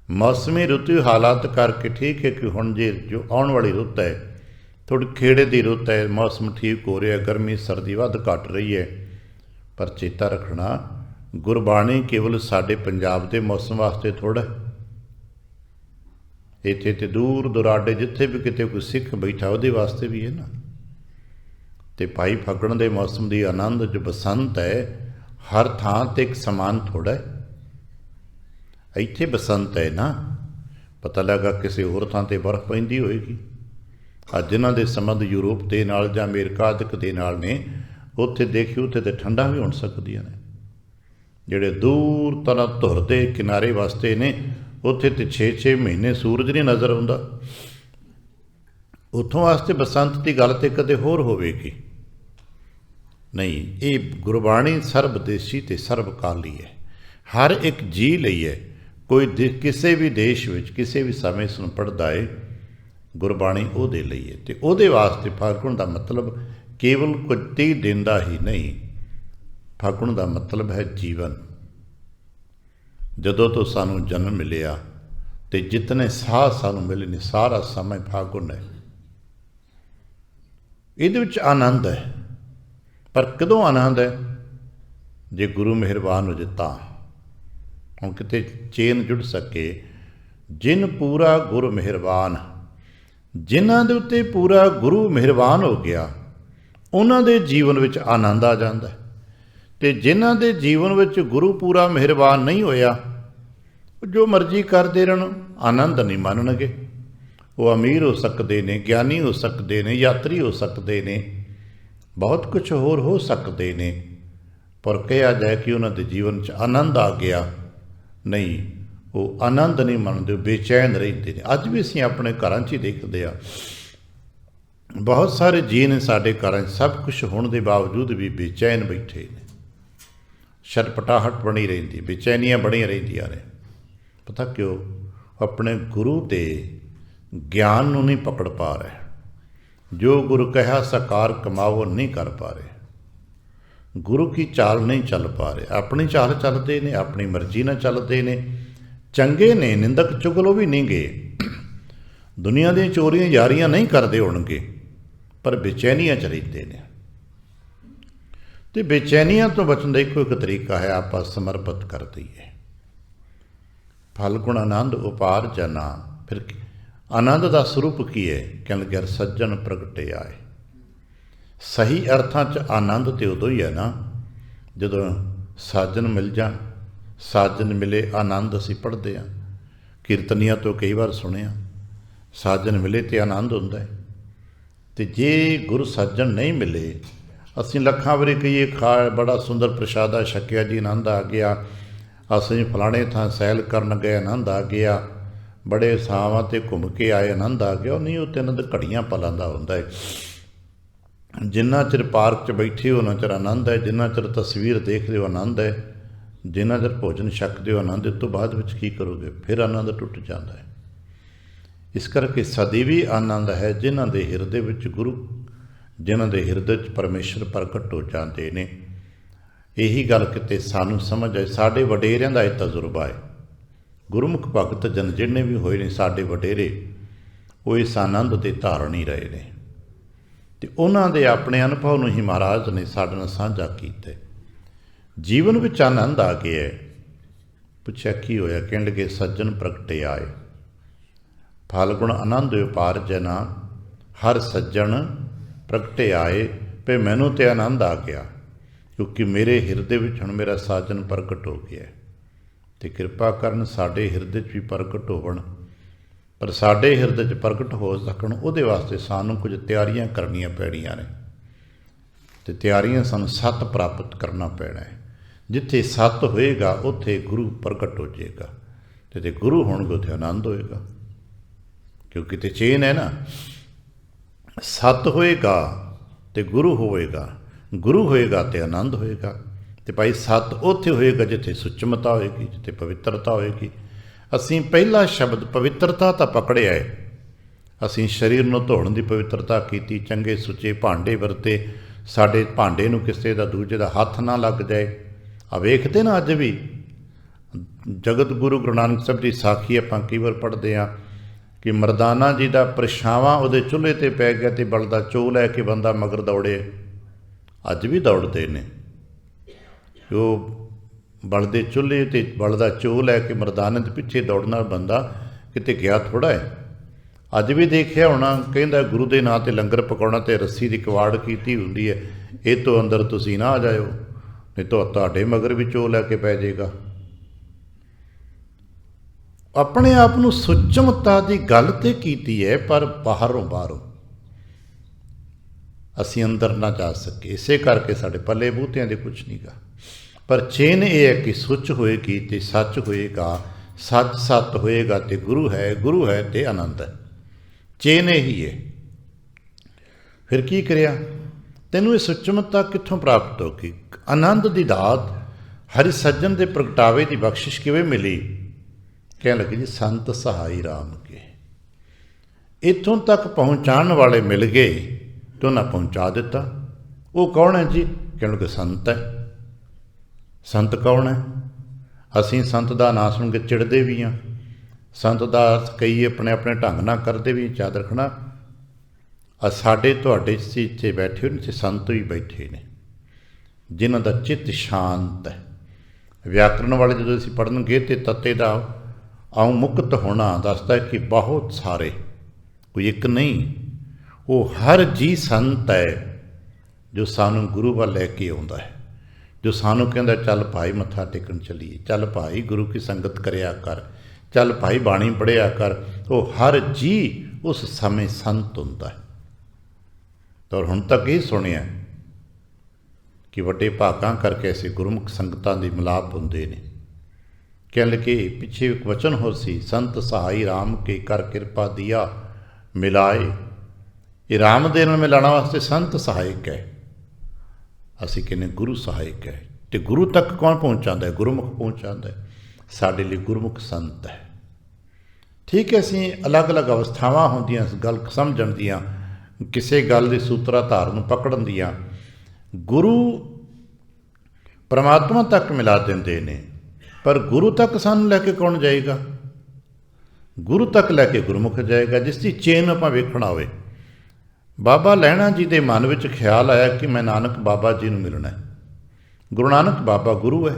ਮੌਸਮੀ ਰੁੱਤੀ ਹਾਲਾਤ ਕਰਕੇ ਠੀਕ ਹੈ ਕਿ ਹੁਣ ਜੇ ਜੋ ਆਉਣ ਵਾਲੀ ਰੁੱਤ ਹੈ ਥੋੜ੍ਹੀ ਖੇੜੇ ਦੀ ਰੁੱਤ ਹੈ, ਮੌਸਮ ਠੀਕ ਹੋ ਰਿਹਾ, ਗਰਮੀ ਸਰਦੀ ਵੱਧ ਘੱਟ ਰਹੀ ਹੈ। ਪਰ ਚੇਤਾ ਰੱਖਣਾ ਗੁਰਬਾਣੀ ਕੇਵਲ ਸਾਡੇ ਪੰਜਾਬ ਦੇ ਮੌਸਮ ਵਾਸਤੇ ਥੋੜ੍ਹਾ, ਇੱਥੇ ਤੇ ਦੂਰ ਦੁਰਾਡੇ ਜਿੱਥੇ ਵੀ ਕਿਤੇ ਕੋਈ ਸਿੱਖ ਬੈਠਾ ਉਹਦੇ ਵਾਸਤੇ ਵੀ ਹੈ ਨਾ। ਅਤੇ ਭਾਈ ਫੱਗਣ ਦੇ ਮੌਸਮ ਦੀ ਆਨੰਦ ਜੋ ਬਸੰਤ ਹੈ ਹਰ ਥਾਂ 'ਤੇ ਇੱਕ ਸਮਾਨ ਥੋੜ੍ਹਾ ਹੈ। ਇੱਥੇ ਬਸੰਤ ਹੈ ਨਾ, ਪਤਾ ਲੱਗਾ ਕਿਸੇ ਹੋਰ ਥਾਂ 'ਤੇ ਬਰਫ਼ ਪੈਂਦੀ ਹੋਏਗੀ। ਅੱਜ ਜਿਨ੍ਹਾਂ ਦੇ ਸੰਬੰਧ ਯੂਰਪ ਦੇ ਨਾਲ ਜਾਂ ਅਮਰੀਕਾ ਆਦਿਕ ਦੇ ਨਾਲ ਨੇ, ਉੱਥੇ ਦੇਖੀ ਉੱਥੇ ਤਾਂ ਠੰਡਾਂ ਵੀ ਹੋਣ ਸਕਦੀਆਂ ਨੇ। ਜਿਹੜੇ ਦੂਰ ਤਰ੍ਹਾਂ ਧੁਰ ਦੇ ਕਿਨਾਰੇ ਵਾਸਤੇ ਨੇ ਉੱਥੇ ਤਾਂ 6-6 ਮਹੀਨੇ ਸੂਰਜ ਨਹੀਂ ਨਜ਼ਰ ਆਉਂਦਾ। ਉੱਥੋਂ ਵਾਸਤੇ ਬਸੰਤ ਦੀ ਗੱਲ ਤਾਂ ਕਦੇ ਹੋਰ ਹੋਵੇਗੀ ਨਹੀਂ। ਇਹ ਗੁਰਬਾਣੀ ਸਰਬਦੇਸ਼ੀ ਅਤੇ ਸਰਬਕਾਲੀ ਹੈ, ਹਰ ਇੱਕ ਜੀਅ ਲਈ ਹੈ। ਕੋਈ ਕਿਸੇ ਵੀ ਦੇਸ਼ ਵਿੱਚ ਕਿਸੇ ਵੀ ਸਮੇਂ ਇਸ ਨੂੰ ਪੜ੍ਹਦਾ ਹੈ, ਗੁਰਬਾਣੀ ਉਹਦੇ ਲਈ ਹੈ। ਅਤੇ ਉਹਦੇ ਵਾਸਤੇ ਫਾਗੁਣ ਦਾ ਮਤਲਬ ਕੇਵਲ ਕੁਝ 30 ਦਿਨ ਦਾ ਹੀ ਨਹੀਂ, ਫਾਗੁਣ ਦਾ ਮਤਲਬ ਹੈ ਜੀਵਨ। ਜਦੋਂ ਤੋਂ ਸਾਨੂੰ ਜਨਮ ਮਿਲਿਆ ਅਤੇ ਜਿਤਨੇ ਸਾਹ ਸਾਨੂੰ ਮਿਲੇ ਨੇ ਸਾਰਾ ਸਮਾਂ ਫਾਗੁਣ ਹੈ। ਇਹਦੇ ਵਿੱਚ ਆਨੰਦ ਹੈ, ਪਰ ਕਦੋਂ ਆਨੰਦ ਹੈ? ਜੇ ਗੁਰੂ ਮਿਹਰਬਾਨ ਹੋ ਜੇ ਤਾਂ। ਹੁਣ ਕਿਤੇ ਚੇਨ ਜੁੜ ਸਕੇ। ਜਿਨ ਪੂਰਾ ਗੁਰੂ ਮਿਹਰਬਾਨ, ਜਿਨ੍ਹਾਂ ਦੇ ਉੱਤੇ ਪੂਰਾ ਗੁਰੂ ਮਿਹਰਬਾਨ ਹੋ ਗਿਆ ਉਹਨਾਂ ਦੇ ਜੀਵਨ ਵਿੱਚ ਆਨੰਦ ਆ ਜਾਂਦਾ ਹੈ। ਅਤੇ ਜਿਨ੍ਹਾਂ ਦੇ ਜੀਵਨ ਵਿੱਚ ਗੁਰੂ ਪੂਰਾ ਮਿਹਰਬਾਨ ਨਹੀਂ ਹੋਇਆ, ਉਹ ਜੋ ਮਰਜ਼ੀ ਕਰਦੇ ਰਹਿਣ, ਆਨੰਦ ਨਹੀਂ ਮੰਨਣਗੇ। ਉਹ ਅਮੀਰ ਹੋ ਸਕਦੇ ਨੇ, ਗਿਆਨੀ ਹੋ ਸਕਦੇ ਨੇ, ਯਾਤਰੀ ਹੋ ਸਕਦੇ ਨੇ, ਬਹੁਤ ਕੁਛ ਹੋਰ ਹੋ ਸਕਦੇ ਨੇ, ਪਰ ਕਿਹਾ ਜਾਏ ਕਿ ਉਹਨਾਂ ਦੇ ਜੀਵਨ 'ਚ ਆਨੰਦ ਆ ਗਿਆ, ਨਹੀਂ, ਉਹ ਆਨੰਦ ਨਹੀਂ ਮੰਨਦੇ, ਉਹ ਬੇਚੈਨ ਰਹਿੰਦੇ ਨੇ। ਅੱਜ ਵੀ ਅਸੀਂ ਆਪਣੇ ਘਰਾਂ 'ਚ ਹੀ ਦੇਖਦੇ ਹਾਂ, ਬਹੁਤ ਸਾਰੇ ਜੀਅ ਨੇ ਸਾਡੇ ਘਰਾਂ 'ਚ ਸਭ ਕੁਛ ਹੋਣ ਦੇ ਬਾਵਜੂਦ ਵੀ ਬੇਚੈਨ ਬੈਠੇ ਨੇ। ਛਟਪਟਾਹਟ ਬਣੀ ਰਹਿੰਦੀ, ਬੇਚੈਨੀਆਂ ਬਣੀਆਂ ਰਹਿੰਦੀਆਂ ਨੇ। ਪਤਾ ਕਿਉਂ? ਆਪਣੇ ਗੁਰੂ ਦੇ ਗਿਆਨ ਨੂੰ ਨਹੀਂ ਪਕੜ ਪਾ ਰਹੇ। ਜੋ ਗੁਰੂ ਕਿਹਾ ਸਾਕਾਰ ਕਮਾਵੋ ਨਹੀਂ ਕਰ ਪਾ ਰਹੇ, ਗੁਰੂ ਕੀ ਚਾਲ ਨਹੀਂ ਚੱਲ ਪਾ ਰਹੇ, ਆਪਣੀ ਚਾਲ ਚੱਲਦੇ ਨੇ, ਆਪਣੀ ਮਰਜ਼ੀ ਨਾਲ ਚੱਲਦੇ ਨੇ। ਚੰਗੇ ਨੇ, ਨਿੰਦਕ ਚੁਗਲੋ ਵੀ ਨਹੀਂ ਗਏ, ਦੁਨੀਆ ਦੀਆਂ ਚੋਰੀਆਂ ਯਾਰੀਆਂ ਨਹੀਂ ਕਰਦੇ ਹੋਣਗੇ, ਪਰ ਬੇਚੈਨੀਆਂ 'ਚ ਰਹਿੰਦੇ ਨੇ। ਅਤੇ ਬੇਚੈਨੀਆਂ ਤੋਂ ਬਚਣ ਦਾ ਇੱਕੋ ਇੱਕ ਤਰੀਕਾ ਹੈ, ਆਪਾਂ ਸਮਰਪਿਤ ਕਰ ਦਈਏ। ਫਲਗੁਣ ਆਨੰਦ ਉਪਾਰ ਜਨਾ। ਫਿਰ ਆਨੰਦ ਦਾ ਸਰੂਪ ਕੀ ਹੈ? ਕਹਿਣ ਲੱਗੇ ਸੱਜਣ ਪ੍ਰਗਟੇ ਆਏ। ਸਹੀ ਅਰਥਾਂ 'ਚ ਆਨੰਦ ਤਾਂ ਉਦੋਂ ਹੀ ਹੈ ਨਾ ਜਦੋਂ ਸਾਜਨ ਮਿਲ ਜਾਣ। ਸਾਜਨ ਮਿਲੇ ਆਨੰਦ ਅਸੀਂ ਪੜ੍ਹਦੇ ਹਾਂ, ਕੀਰਤਨੀਆਂ ਤੋਂ ਕਈ ਵਾਰ ਸੁਣਿਆ, ਸਾਜਨ ਮਿਲੇ ਤੇ ਆਨੰਦ ਹੁੰਦਾ ਹੈ। ਅਤੇ ਜੇ ਗੁਰੂ ਸਾਜਨ ਨਹੀਂ ਮਿਲੇ, ਅਸੀਂ ਲੱਖਾਂ ਵਾਰੀ ਕਹੀਏ ਬੜਾ ਸੁੰਦਰ ਪ੍ਰਸ਼ਾਦਾ ਛਕਿਆ ਜੀ, ਆਨੰਦ ਆ ਗਿਆ, ਅਸੀਂ ਫਲਾਣੇ ਥਾਂ ਸੈਲ ਕਰਨ ਗਏ, ਆਨੰਦ ਆ ਗਿਆ, ਬੜੇ ਥਾਵਾਂ 'ਤੇ ਘੁੰਮ ਕੇ ਆਏ, ਆਨੰਦ ਆ ਗਿਆ। ਉਹ ਨਹੀਂ, ਉਹ 3 ਘੜੀਆਂ ਪਲਾਂ ਦਾ ਹੁੰਦਾ ਹੈ। ਜਿੰਨਾ ਚਿਰ ਪਾਰਕ 'ਚ ਬੈਠੇ ਹੋ ਉਹਨਾਂ ਚਿਰ ਆਨੰਦ ਹੈ, ਜਿੰਨਾ ਚਿਰ ਤਸਵੀਰ ਦੇਖਦੇ ਹੋ ਆਨੰਦ ਹੈ, ਜਿੰਨਾ ਚਿਰ ਭੋਜਨ ਛਕਦੇ ਹੋ ਆਨੰਦ। ਇਸ ਤੋਂ ਬਾਅਦ ਵਿੱਚ ਕੀ ਕਰੋਗੇ? ਫਿਰ ਆਨੰਦ ਟੁੱਟ ਜਾਂਦਾ ਹੈ। ਇਸ ਕਰਕੇ ਸਦੀਵੀ ਆਨੰਦ ਹੈ ਜਿਨ੍ਹਾਂ ਦੇ ਹਿਰਦੇ ਵਿੱਚ ਗੁਰੂ, ਜਿਨ੍ਹਾਂ ਦੇ ਹਿਰਦੇ 'ਚ ਪਰਮੇਸ਼ਰ ਪ੍ਰਗਟ ਹੋ ਜਾਂਦੇ ਨੇ। ਇਹੀ ਗੱਲ ਕਿਤੇ ਸਾਨੂੰ ਸਮਝ ਆਏ। ਸਾਡੇ ਵਡੇਰਿਆਂ ਦਾ ਇਹ ਤਜਰਬਾ ਹੈ। ਗੁਰਮੁਖ ਭਗਤ ਜਨ ਜਿੰਨੇ ਵੀ ਹੋਏ ਨੇ ਸਾਡੇ ਵਡੇਰੇ, ਉਹ ਇਸ ਆਨੰਦ ਦੇ ਧਾਰਨ ਹੀ ਰਹੇ ਨੇ, ਅਤੇ ਉਹਨਾਂ ਦੇ ਆਪਣੇ ਅਨੁਭਵ ਨੂੰ ਹੀ ਮਹਾਰਾਜ ਨੇ ਸਾਡੇ ਨਾਲ ਸਾਂਝਾ ਕੀਤਾ। ਜੀਵਨ ਵਿੱਚ ਆਨੰਦ ਆ ਗਿਆ। ਪੁੱਛਿਆ ਕੀ ਹੋਇਆ? ਕਹਿਣ ਲੱਗੇ ਸੱਜਣ ਪ੍ਰਗਟੇ ਆਏ, ਫਾਲਗੁਣ ਆਨੰਦ ਵਪਾਰ ਜਨਾ, ਹਰ ਸੱਜਣ ਪ੍ਰਗਟੇ ਆਏ। ਵੀ ਮੈਨੂੰ ਤਾਂ ਆਨੰਦ ਆ ਗਿਆ, ਕਿਉਂਕਿ ਮੇਰੇ ਹਿਰਦੇ ਵਿੱਚ ਹੁਣ ਮੇਰਾ ਸਾਜਨ ਪ੍ਰਗਟ ਹੋ ਗਿਆ। ਅਤੇ ਕਿਰਪਾ ਕਰਨ ਸਾਡੇ ਹਿਰਦੇ 'ਚ ਵੀ ਪ੍ਰਗਟ ਹੋਵਣ, ਪਰ ਸਾਡੇ ਹਿਰਦੇ 'ਚ ਪ੍ਰਗਟ ਹੋ ਸਕਣ ਉਹਦੇ ਵਾਸਤੇ ਸਾਨੂੰ ਕੁਝ ਤਿਆਰੀਆਂ ਕਰਨੀਆਂ ਪੈਣੀਆਂ ਨੇ। ਅਤੇ ਤਿਆਰੀਆਂ ਸਾਨੂੰ ਸੱਤ ਪ੍ਰਾਪਤ ਕਰਨਾ ਪੈਣਾ ਹੈ। ਜਿੱਥੇ ਸੱਤ ਹੋਏਗਾ ਉੱਥੇ ਗੁਰੂ ਪ੍ਰਗਟ ਹੋ ਜਾਏਗਾ, ਅਤੇ ਜੇ ਗੁਰੂ ਹੋਣਗੇ ਉੱਥੇ ਆਨੰਦ ਹੋਏਗਾ। ਕਿਉਂਕਿ ਤੇ ਚੇਨ ਹੈ ਨਾ, ਸੱਤ ਹੋਏਗਾ ਤੇ ਗੁਰੂ ਹੋਵੇਗਾ, ਗੁਰੂ ਹੋਏਗਾ ਤੇ ਆਨੰਦ ਹੋਏਗਾ। ਅਤੇ ਭਾਈ ਸੱਤ ਉੱਥੇ ਹੋਏਗਾ ਜਿੱਥੇ ਸੁਚਮਤਾ ਹੋਏਗੀ, ਜਿੱਥੇ ਪਵਿੱਤਰਤਾ ਹੋਏਗੀ। ਅਸੀਂ ਪਹਿਲਾ ਸ਼ਬਦ ਪਵਿੱਤਰਤਾ ਤਾਂ ਪਕੜਿਆ ਹੈ। ਅਸੀਂ ਸਰੀਰ ਨੂੰ ਧੋਣ ਦੀ ਪਵਿੱਤਰਤਾ ਕੀਤੀ, ਚੰਗੇ ਸੁੱਚੇ ਭਾਂਡੇ ਵਰਤੇ, ਸਾਡੇ ਭਾਂਡੇ ਨੂੰ ਕਿਸੇ ਦਾ ਦੂਜੇ ਦਾ ਹੱਥ ਨਾ ਲੱਗ ਜਾਏ। ਆ ਵੇਖਦੇ ਨਾ ਅੱਜ ਵੀ ਜਗਤ ਗੁਰੂ ਗੁਰੂ ਨਾਨਕ ਸਾਹਿਬ ਦੀ ਸਾਖੀ ਆਪਾਂ ਕਈ ਵਾਰ ਪੜ੍ਹਦੇ ਹਾਂ ਕਿ ਮਰਦਾਨਾ ਜੀ ਦਾ ਪਰਛਾਵਾਂ ਉਹਦੇ ਚੁੱਲ੍ਹੇ 'ਤੇ ਪੈ ਗਿਆ ਅਤੇ ਬਲਦਾ ਚੋਅ ਲੈ ਕੇ ਬੰਦਾ ਮਗਰ ਦੌੜੇ। ਅੱਜ ਵੀ ਦੌੜਦੇ ਨੇ। ਉਹ ਬਲਦੇ ਚੁੱਲ੍ਹੇ 'ਤੇ ਬਲਦਾ ਚੋਅ ਲੈ ਕੇ ਮਰਦਾਨੇ ਦੇ ਪਿੱਛੇ ਦੌੜਨ ਨਾਲ ਬੰਦਾ ਕਿਤੇ ਗਿਆ ਥੋੜ੍ਹਾ ਹੈ। ਅੱਜ ਵੀ ਦੇਖਿਆ ਹੋਣਾ, ਕਹਿੰਦਾ ਗੁਰੂ ਦੇ ਨਾਂ 'ਤੇ ਲੰਗਰ ਪਕਾਉਣਾ ਅਤੇ ਰੱਸੀ ਦੀ ਕਵਾੜ ਕੀਤੀ ਹੁੰਦੀ ਹੈ, ਇਹ ਤੋਂ ਅੰਦਰ ਤੁਸੀਂ ਨਾ ਆ ਜਾਇਓ, ਨਹੀਂ ਤਾਂ ਤੁਹਾਡੇ ਮਗਰ ਵੀ ਚੋਅ ਲੈ ਕੇ ਪੈ ਜਾਏਗਾ। ਆਪਣੇ ਆਪ ਨੂੰ ਸੁਚਮਤਾ ਦੀ ਗੱਲ ਤੇ ਕੀਤੀ ਹੈ, ਪਰ ਬਾਹਰੋਂ ਅਸੀਂ ਅੰਦਰ ਨਾ ਜਾ ਸਕੇ। ਇਸੇ ਕਰਕੇ ਸਾਡੇ ਪੱਲੇ ਬੂਟਿਆਂ ਦੇ ਕੁਛ ਨਹੀਂ ਗਾ। ਪਰ ਚੇਨ ਇਹ ਹੈ ਕਿ ਸੁੱਚ ਹੋਏਗੀ ਤੇ ਸੱਚ ਹੋਏਗਾ, ਸੱਚ ਸੱਤ ਹੋਏਗਾ ਤੇ ਗੁਰੂ ਹੈ ਤੇ ਆਨੰਦ ਹੈ। ਚੇਨ ਇਹੀ ਹੈ। ਫਿਰ ਕੀ ਕਰਿਆ? ਤੈਨੂੰ ਇਹ ਸੁਚਮਤਾ ਕਿੱਥੋਂ ਪ੍ਰਾਪਤ ਹੋ ਗਈ? ਆਨੰਦ ਦੀ ਦਾਤ ਹਰੀ ਸੱਜਣ ਦੇ ਪ੍ਰਗਟਾਵੇ ਦੀ ਬਖਸ਼ਿਸ਼ ਕਿਵੇਂ ਮਿਲੀ? ਕਹਿਣ ਲੱਗੇ ਜੀ ਸੰਤ ਸਹਾਈ ਰਾਮ ਕੇ। ਇੱਥੋਂ ਤੱਕ ਪਹੁੰਚਾਉਣ ਵਾਲੇ ਮਿਲ ਗਏ ਤੇ ਉਹਨਾਂ ਪਹੁੰਚਾ ਦਿੱਤਾ। ਉਹ ਕੌਣ ਹੈ ਜੀ? ਕਹਿਣ ਲੱਗੇ ਸੰਤ ਹੈ। ਸੰਤ ਕੌਣ ਹੈ? ਅਸੀਂ ਸੰਤ ਦਾ ਨਾਂ ਸੁਣ ਕੇ ਚਿੜਦੇ ਵੀ ਹਾਂ, ਸੰਤ ਦਾ ਅਰਥ ਕਈ ਆਪਣੇ ਆਪਣੇ ਢੰਗ ਨਾਲ ਕਰਦੇ ਵੀ। ਯਾਦ ਰੱਖਣਾ, ਸਾਡੇ ਤੁਹਾਡੇ ਇੱਥੇ ਬੈਠੇ ਹੋਏ ਨੇ ਸੰਤ ਵੀ ਬੈਠੇ ਨੇ ਜਿਨ੍ਹਾਂ ਦਾ ਚਿੱਤ ਸ਼ਾਂਤ ਹੈ। ਵਿਆਕਰਣ ਵਾਲੇ ਜਦੋਂ ਅਸੀਂ ਪੜ੍ਹਨਗੇ ਤੇ ਤੱਤੇ ਦਾ ਆਉ ਮੁਕਤ ਹੋਣਾ ਦੱਸਦਾ ਕਿ ਬਹੁਤ ਸਾਰੇ, ਕੋਈ ਇੱਕ ਨਹੀਂ, ਉਹ ਹਰ ਜੀ ਸੰਤ ਹੈ ਜੋ ਸਾਨੂੰ ਗੁਰੂ ਵੱਲ ਲੈ ਕੇ ਆਉਂਦਾ ਹੈ, ਜੋ ਸਾਨੂੰ ਕਹਿੰਦਾ ਚੱਲ ਭਾਈ ਮੱਥਾ ਟੇਕਣ ਚੱਲੀਏ, ਚੱਲ ਭਾਈ ਗੁਰੂ ਕੀ ਸੰਗਤ ਕਰਿਆ ਕਰ, ਚੱਲ ਭਾਈ ਬਾਣੀ ਪੜ੍ਹਿਆ ਕਰ। ਉਹ ਹਰ ਜੀ ਉਸ ਸਮੇਂ ਸੰਤ ਹੁੰਦਾ ਹੈ। ਤਾਂ ਹੁਣ ਤੱਕ ਇਹ ਸੁਣਿਆ ਕਿ ਵੱਡੇ ਭਾਗਾਂ ਕਰਕੇ ਐਸੇ ਗੁਰਮੁਖ ਸੰਗਤਾਂ ਦੇ ਮਿਲਾਪ ਹੁੰਦੇ ਨੇ। ਕਹਿਣ ਲੱਗੇ ਪਿੱਛੇ ਇੱਕ ਵਚਨ ਹੋਰ ਸੀ, ਸੰਤ ਸਹਾਈ ਰਾਮ ਕੇ ਕਰ ਕਿਰਪਾ ਦੀਆ ਮਿਲਾਏ। ਇਹ ਰਾਮ ਦੇ ਨਾਲ ਮਿਲਾਉਣ ਵਾਸਤੇ ਸੰਤ ਸਹਾਇਕ ਹੈ, ਅਸੀਂ ਕਹਿੰਦੇ ਗੁਰੂ ਸਹਾਇਕ ਹੈ। ਅਤੇ ਗੁਰੂ ਤੱਕ ਕੌਣ ਪਹੁੰਚਾਉਂਦਾ ਹੈ? ਗੁਰਮੁਖ ਪਹੁੰਚਾਉਂਦਾ ਹੈ। ਸਾਡੇ ਲਈ ਗੁਰਮੁਖ ਸੰਤ ਹੈ। ਠੀਕ ਹੈ, ਅਸੀਂ ਅਲੱਗ ਅਲੱਗ ਅਵਸਥਾਵਾਂ ਹੁੰਦੀਆਂ ਇਸ ਗੱਲ ਸਮਝਣ ਦੀਆਂ, ਕਿਸੇ ਗੱਲ ਦੀ ਸੂਤਰਾਧਾਰ ਨੂੰ ਪਕੜਨ ਦੀਆਂ। ਗੁਰੂ ਪਰਮਾਤਮਾ ਤੱਕ ਮਿਲਾ ਦਿੰਦੇ ਨੇ, ਪਰ ਗੁਰੂ ਤੱਕ ਸਾਨੂੰ ਲੈ ਕੇ ਕੌਣ ਜਾਏਗਾ? ਗੁਰੂ ਤੱਕ ਲੈ ਕੇ ਗੁਰਮੁਖ ਜਾਏਗਾ, ਜਿਸ ਦੀ ਚੇਨ ਆਪਾਂ ਵੇਖਣਾ ਹੋਵੇ। ਬਾਬਾ ਲਹਿਣਾ ਜੀ ਦੇ ਮਨ ਵਿੱਚ ਖਿਆਲ ਆਇਆ ਕਿ ਮੈਂ ਨਾਨਕ ਬਾਬਾ ਜੀ ਨੂੰ ਮਿਲਣਾ ਹੈ। ਗੁਰੂ ਨਾਨਕ ਬਾਬਾ ਗੁਰੂ ਹੈ।